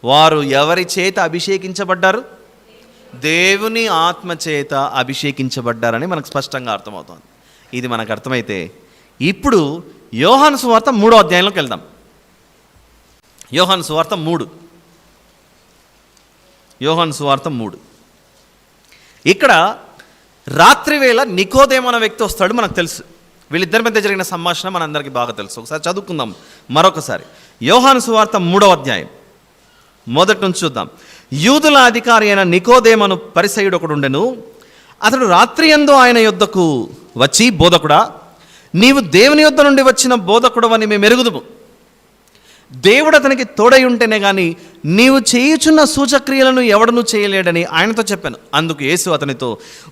వారు ఎవరి చేత అభిషేకించబడ్డారు? దేవుని ఆత్మ చేత అభిషేకించబడ్డారని మనకు స్పష్టంగా అర్థమవుతుంది. ఇది మనకు అర్థమైతే ఇప్పుడు యోహాను సువార్త 3వ అధ్యాయంలోకి వెళ్దాం. యోహాను సువార్త 3. ఇక్కడ రాత్రివేళ నికోదేము అనే వ్యక్తి వస్తాడు. మనకు తెలుసు, వీళ్ళిద్దరి మధ్య జరిగిన సంభాషణ మనందరికీ బాగా తెలుసు. ఒకసారి చదువుకుందాం మరొకసారి. యోహాను సువార్త 3వ అధ్యాయం మొదటి నుంచి చూద్దాం. యూదుల అధికారి అయిన నికోదేమను పరిసయ్యుడు ఒకడు ఉండెను. అతడు రాత్రియందు ఆయన యొద్దకు వచ్చి, బోధకుడా, నీవు దేవుని యొద్ద నుండి వచ్చిన బోధకుడు అని మేము ఎరుగుదుము. దేవుడు అతనికి తోడై ఉంటేనే కానీ నీవు చేయుచున్న సూచక్రియలను ఎవడనూ చేయలేడని ఆయనతో చెప్పాను. అందుకు యేసు అతనితో,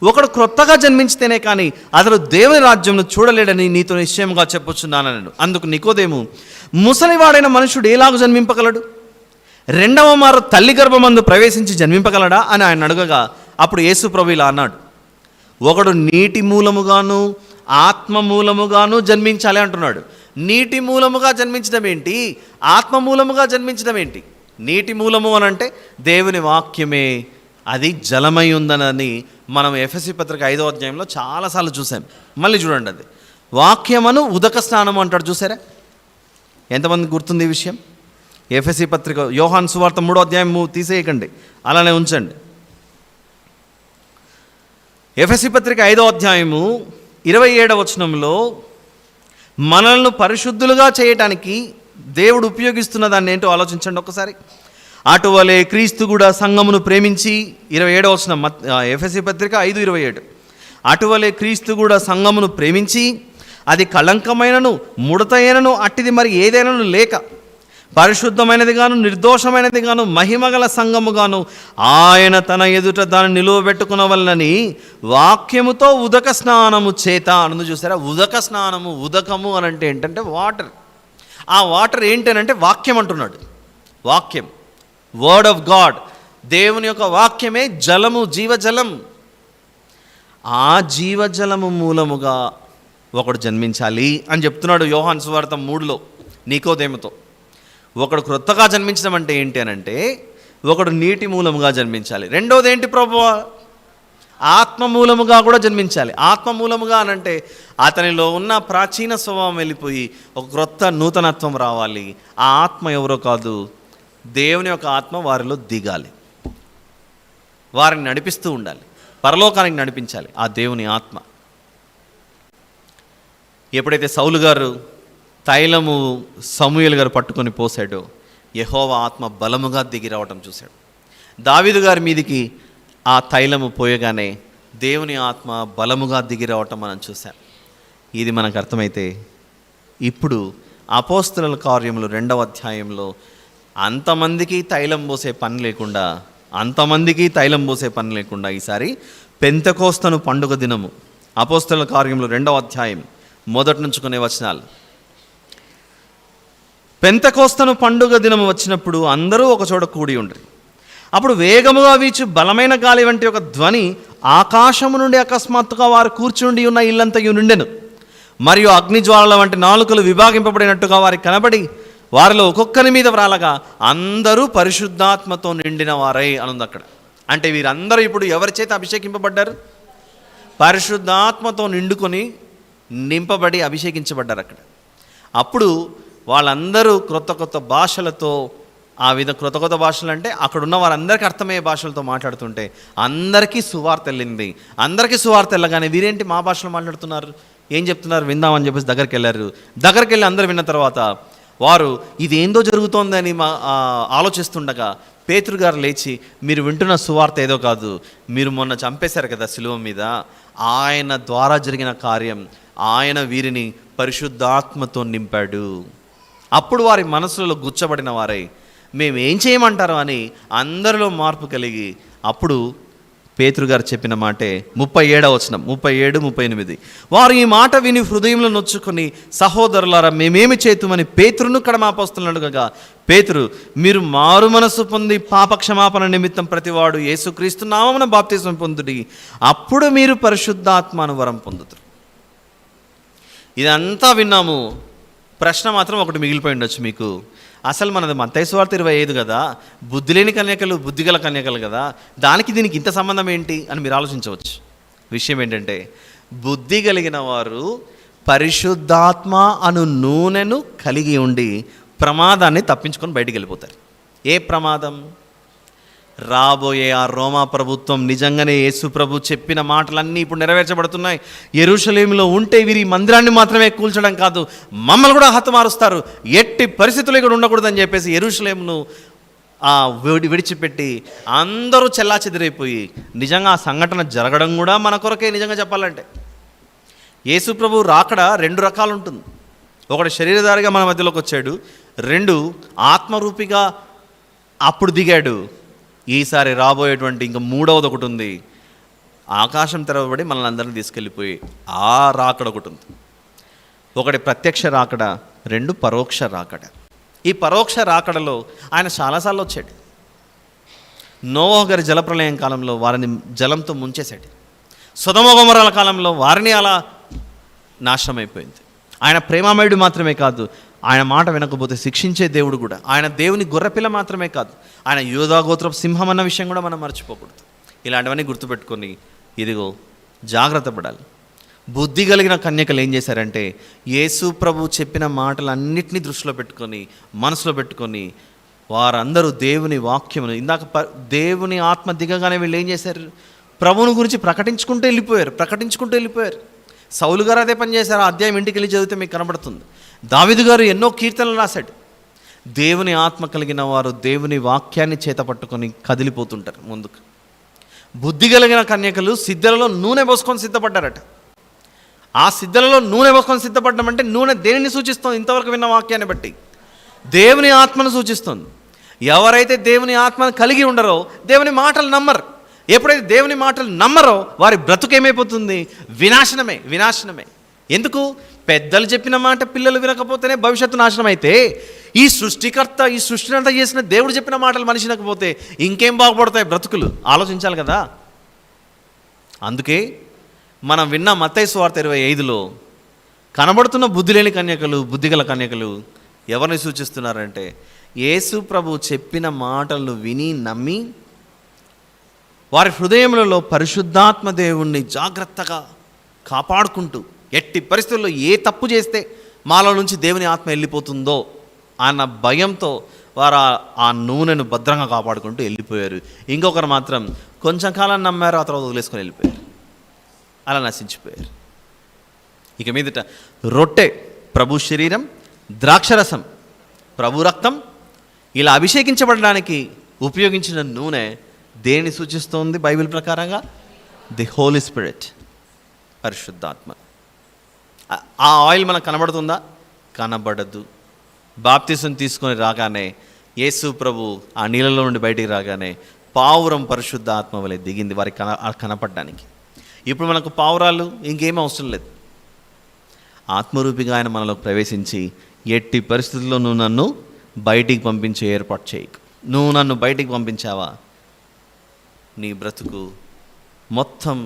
ఒకడు క్రొత్తగా జన్మించితేనే కానీ అతడు దేవుని రాజ్యంను చూడలేడని నీతో నిశ్చయముగా చెప్పుచున్నానన్నాడు. అందుకు నికోదేము, ముసలివాడైన మనుషుడు ఎలాగూ జన్మింపగలడు? రెండవ మారు తల్లి గర్భమందు ప్రవేశించి జన్మింపగలడా అని ఆయన అడగగా, అప్పుడు యేసు ప్రభు ఇలా అన్నాడు, ఒకడు నీటి మూలముగాను ఆత్మ మూలముగాను జన్మించాలి అంటున్నాడు. నీటి మూలముగా జన్మించడం ఏంటి? ఆత్మ మూలముగా జన్మించడం ఏంటి? నీటి మూలము అని అంటే దేవుని వాక్యమే, అది జలమై ఉందనని మనం ఎఫెసీ పత్రిక 5వ అధ్యాయంలో చాలాసార్లు చూసాం. మళ్ళీ చూడండి, అది వాక్యమను ఉదక స్నానము అంటాడు. చూసారా? ఎంతమంది గుర్తుంది ఈ విషయం? ఎఫెసీ పత్రిక యోహాను సువార్త 3వ అధ్యాయం తీసేయకండి, అలానే ఉంచండి. ఎఫెసీ పత్రిక 5వ అధ్యాయము 27వ వచనంలో మనల్ని పరిశుద్ధులుగా చేయటానికి దేవుడు ఉపయోగిస్తున్న దాన్ని ఏంటో ఆలోచించండి ఒకసారి. అటువలే క్రీస్తు కూడా సంఘమును ప్రేమించి, 27వ వచనం ఎఫెసీ పత్రిక 5:27, అటువలే క్రీస్తు కూడా సంఘమును ప్రేమించి అది కళంకమైనను ముడతైనను అట్టిది మరి ఏదైనాను లేక పరిశుద్ధమైనది గాను నిర్దోషమైనది గాను మహిమగల సంఘముగాను ఆయన తన ఎదుట దాన్ని నిలువబెట్టుకునవలనని వాక్యముతో ఉదక స్నానము చేత అను. చూసారా? ఉదక స్నానము, ఉదకము అని అంటే ఏంటంటే వాటర్. ఆ వాటర్ ఏంటనంటే వాక్యం అంటున్నాడు. వాక్యం, వర్డ్ ఆఫ్ గాడ్, దేవుని యొక్క వాక్యమే జలము, జీవజలం. ఆ జీవజలము మూలముగా ఒకడు జన్మించాలి అని చెప్తున్నాడు యోహాను సువార్త 3లో నికోదేముతో. ఒకడు క్రొత్తగా జన్మించడం అంటే ఏంటి అనంటే ఒకడు నీటి మూలముగా జన్మించాలి. రెండోది ఏంటి ప్రభువా? ఆత్మ మూలముగా కూడా జన్మించాలి. ఆత్మ మూలముగా అనంటే అతనిలో ఉన్న ప్రాచీన స్వభావం వెళ్ళిపోయి ఒక క్రొత్త నూతనత్వం రావాలి. ఆ ఆత్మ ఎవరో కాదు, దేవుని యొక్క ఆత్మ వారిలో దిగాలి, వారిని నడిపిస్తూ ఉండాలి, పరలోకానికి నడిపించాలి ఆ దేవుని ఆత్మ. ఎప్పుడైతే సౌలు గారు తైలము సమూయేలు గారు పట్టుకొని పోసాడో యెహోవా ఆత్మ బలముగా దిగి రావటం చూశాడు. దావీదు గారి మీదికి ఆ తైలము పోయగానే దేవుని ఆత్మ బలముగా దిగి రావటం మనం చూసాం. ఇది మనకు అర్థమైతే ఇప్పుడు అపోస్తలుల కార్యములు 2వ అధ్యాయంలో అంతమందికి తైలం పోసే పని లేకుండా ఈసారి పెంతెకోస్తను పండుగ దినము, అపోస్తలుల కార్యములు 2వ అధ్యాయం మొదటి నుంచి కొన్ని వచనాలు. పెంతెకోస్తను పండుగ దినము వచ్చినప్పుడు అందరూ ఒక చోట కూడి ఉండ్రి. అప్పుడు వేగముగా వీచు బలమైన గాలి వంటి ఒక ధ్వని ఆకాశము నుండి అకస్మాత్తుగా వారు కూర్చుండి ఉన్న ఇల్లంతయు నిండెను. మరియు అగ్నిజ్వాలల వంటి నాలుకలు విభాగింపబడినట్టుగా వారికి కనబడి వారిలో ఒక్కొక్కరి మీద వ్రాలగా అందరూ పరిశుద్ధాత్మతో నిండిన వారై అనుంది అక్కడ. అంటే వీరందరూ ఇప్పుడు ఎవరి చేత అభిషేకింపబడ్డారు? పరిశుద్ధాత్మతో నింపబడి అభిషేకించబడ్డారు అక్కడ. అప్పుడు వాళ్ళందరూ క్రొత్త భాషలతో, క్రొత్త భాషలు అంటే అక్కడున్న వారందరికీ అర్థమయ్యే భాషలతో మాట్లాడుతుంటే అందరికీ సువార్త వెళ్ళింది. అందరికీ సువార్త వెళ్ళగానే వీరేంటి మా భాషలో మాట్లాడుతున్నారు, ఏం చెప్తున్నారు విందామని చెప్పేసి దగ్గరికి వెళ్ళి అందరు విన్న తర్వాత వారు ఇదేందో జరుగుతోందని ఆలోచిస్తుండగా పేతురు గారు లేచి, మీరు వింటున్న సువార్త ఏదో కాదు, మీరు మొన్న చంపేశారు కదా శిలువ మీద, ఆయన ద్వారా జరిగిన కార్యం, ఆయన వీరిని పరిశుద్ధాత్మతో నింపాడు. అప్పుడు వారి మనసులలో గుచ్చబడిన వారై మేము ఏం చేయమంటారు అని అందరిలో మార్పు కలిగి, అప్పుడు పేతురు గారు చెప్పిన మాటే 37వ వచనం, 37, 38. వారు ఈ మాట విని హృదయంలో నొచ్చుకొని, సహోదరులారా మేమేమి చేతుమని పేతురును కడమాపస్తులను అడగగా, పేతురు, మీరు మారు మనసు పొంది పాపక్షమాపణ నిమిత్తం ప్రతివాడు యేసుక్రీస్తు నామమున బాప్తిస్మం పొందుడి, అప్పుడు మీరు పరిశుద్ధాత్మను వరం పొందుతారు. ఇదంతా విన్నాము. ప్రశ్న మాత్రం ఒకటి మిగిలిపోయి ఉండొచ్చు మీకు. అసలు మనది మత్తయి సువార్త 25 కదా, బుద్ధి లేని కన్యకలు బుద్ధిగల కన్యకలు కదా, దీనికి ఇంత సంబంధం ఏంటి అని మీరు ఆలోచించవచ్చు. విషయం ఏంటంటే, బుద్ధి కలిగిన వారు పరిశుద్ధాత్మ అను నూనెను కలిగి ఉండి ప్రమాదాన్ని తప్పించుకొని బయటికి వెళ్ళిపోతారు. ఏ ప్రమాదం? రాబోయే ఆ రోమా ప్రభుత్వం నిజంగానే యేసు ప్రభు చెప్పిన మాటలన్నీ ఇప్పుడు నెరవేర్చబడుతున్నాయి. యెరూషలేములో ఉంటే వీరి మందిరాన్ని మాత్రమే కూల్చడం కాదు, మమ్మల్ని కూడా హతమారుస్తారు, ఎట్టి పరిస్థితులు ఇక్కడ ఉండకూడదని చెప్పేసి యెరూషలేమును విడిచిపెట్టి అందరూ చెల్లాచెదిరైపోయి, నిజంగా ఆ సంఘటన జరగడం కూడా మన కొరకే. నిజంగా చెప్పాలంటే యేసు ప్రభు రాకడ 2 రకాలు ఉంటుంది. ఒకటి శరీరధారిగా మన మధ్యలోకి వచ్చాడు, 2 ఆత్మరూపిగా అప్పుడు దిగాడు. ఈసారి రాబోయేటువంటి ఇంకా 3వది ఒకటి ఉంది, ఆకాశం తెరవబడి మనల్ని అందరినీ తీసుకెళ్ళిపోయి ఆ రాకడ ఒకటి ఉంది. ఒకటి ప్రత్యక్ష రాకడ, 2 పరోక్ష రాకడ. ఈ పరోక్ష రాకడలో ఆయన చాలాసార్లు వచ్చాడు. నోవహు గారి జలప్రలయం కాలంలో వారిని జలంతో ముంచేశాడు. సొదొమ గొమొర్రా కాలంలో వారిని అలా నాశనం అయిపోయింది. ఆయన ప్రేమామయుడు మాత్రమే కాదు, ఆయన మాట వినకపోతే శిక్షించే దేవుడు కూడా. ఆయన దేవుని గొర్రెపిల్ల మాత్రమే కాదు, ఆయన యూదా గోత్రపు సింహం అన్న విషయం కూడా మనం మర్చిపోకూడదు. ఇలాంటివన్నీ గుర్తుపెట్టుకొని ఇదిగో జాగ్రత్త పడాలి. బుద్ధి కలిగిన కన్యకలు ఏం చేశారంటే, యేసు ప్రభు చెప్పిన మాటలన్నింటినీ దృష్టిలో పెట్టుకొని, మనసులో పెట్టుకొని, వారందరూ దేవుని వాక్యమును, దేవుని ఆత్మ దిగగానే వీళ్ళు ఏం చేశారు? ప్రభువుని గురించి ప్రకటించుకుంటూ వెళ్ళిపోయారు. సౌలు గారు అదే పని చేశారు. ఆ అధ్యాయం ఇంటికి వెళ్ళి చదివితే మీకు కనబడుతుంది. దావీదు గారు ఎన్నో కీర్తనలు రాశాడు. దేవుని ఆత్మ కలిగిన వారు దేవుని వాక్యాన్ని చేత పట్టుకొని కదిలిపోతుంటారు ముందుకు. బుద్ధి కలిగిన కన్యకలు సిద్ధలలో నూనె పోసుకొని సిద్ధపడ్డారట. ఆ సిద్ధలలో నూనె పోసుకొని సిద్ధపడ్డం అంటే నూనె దేనిని సూచిస్తుంది? ఇంతవరకు విన్న వాక్యాన్ని బట్టి దేవుని ఆత్మను సూచిస్తుంది. ఎవరైతే దేవుని ఆత్మను కలిగి ఉండరో దేవుని మాటలు నమ్మరు. ఎప్పుడైతే దేవుని మాటలు నమ్మరో వారి బ్రతుకేమైపోతుంది? వినాశనమే. ఎందుకు? పెద్దలు చెప్పిన మాట పిల్లలు వినకపోతేనే భవిష్యత్తు నాశనం అయితే, ఈ సృష్టికర్త ఈ సృష్టిని అంతా చేసిన దేవుడు చెప్పిన మాటలు మనిషి వినకపోతే ఇంకేం బాగుపడతాయి బ్రతుకులు? ఆలోచించాలి కదా. అందుకే మనం విన్న మత్తయి సువార్త 25లో కనబడుతున్న బుద్ధి లేని కన్యకలు బుద్ధిగల కన్యకలు ఎవరిని సూచిస్తున్నారంటే, యేసు ప్రభు చెప్పిన మాటలు విని నమ్మి వారి హృదయములలో పరిశుద్ధాత్మ దేవుణ్ణి జాగ్రత్తగా కాపాడుకుంటూ, ఎట్టి పరిస్థితుల్లో ఏ తప్పు చేస్తే మాలో నుంచి దేవుని ఆత్మ వెళ్ళిపోతుందో అన్న భయంతో వారు ఆ నూనెను భద్రంగా కాపాడుకుంటూ వెళ్ళిపోయారు. ఇంకొకరు మాత్రం కొంచెం కాలం నమ్మారు, ఆ తర్వాత వదిలేసుకొని వెళ్ళిపోయారు, అలా నశించిపోయారు. ఇక మీదట రొట్టె ప్రభు శరీరం, ద్రాక్షరసం ప్రభు రక్తం, ఇలా అభిషేకించబడడానికి ఉపయోగించిన నూనె దేనిని సూచిస్తోంది బైబిల్ ప్రకారంగా? ది హోలీ స్పిరిట్, పరిశుద్ధాత్మ. ఆ ఆయిల్ మనకు కనబడుతుందా? కనబడదు. బాప్తిసం తీసుకొని రాగానే యేసు ప్రభు ఆ నీళ్ళలో నుండి బయటికి రాగానే పావురం పరిశుద్ధ ఆత్మ వలె దిగింది వారికి కనపడడానికి. ఇప్పుడు మనకు పావురాలు ఇంకేమీ అవసరం లేదు. ఆత్మరూపిగా ఆయన మనలో ప్రవేశించి ఎట్టి పరిస్థితుల్లో నువ్వు నన్ను బయటికి పంపించే ఏర్పాటు చేయకు. నువ్వు నన్ను బయటికి పంపించావా, నీ బ్రతుకు మొత్తం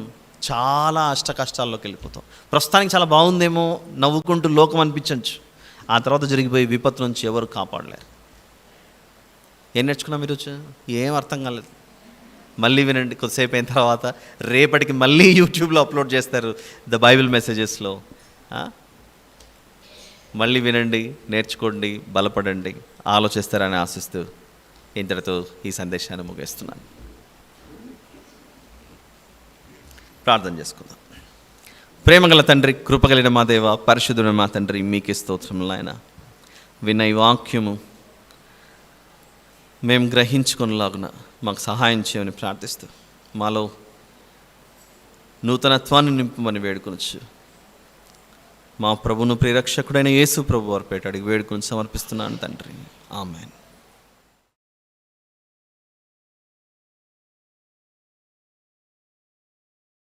చాలా కష్టాల్లోకి వెళ్ళిపోతాం. ప్రస్తుతానికి చాలా బాగుందేమో, నవ్వుకుంటూ లోకం అనిపించవచ్చు. ఆ తర్వాత జరిగిపోయే విపత్తు నుంచి ఎవరు కాపాడలేరు. ఏం నేర్చుకున్నాం ఈరోజు? ఏం అర్థం కాలేదు. మళ్ళీ వినండి, కొద్దిసేపు అయిన తర్వాత రేపటికి మళ్ళీ యూట్యూబ్లో అప్లోడ్ చేస్తారు ద బైబిల్ మెసేజెస్లో. మళ్ళీ వినండి, నేర్చుకోండి, బలపడండి, ఆలోచిస్తారని ఆశిస్తూ ఇంతటితో ఈ సందేశాన్ని ముగిస్తున్నాను. ప్రార్థన చేసుకుందాం. ప్రేమగల తండ్రి, కృపగలిగిన మా దేవ, పరిశుద్ధుడైన మా తండ్రి, మీకే స్తోత్రములు నాయన. విన్న ఈ వాక్యము మేము గ్రహించుకునేలాగున మాకు సహాయం చేయమని ప్రార్థిస్తూ మాలో నూతనత్వాన్ని నింపమని వేడుకొనొచ్చు. మా ప్రభును ప్రియరక్షకుడైన యేసు ప్రభు వారి పేట అడిగి వేడుకొని సమర్పిస్తున్నాను తండ్రి. ఆమేన్.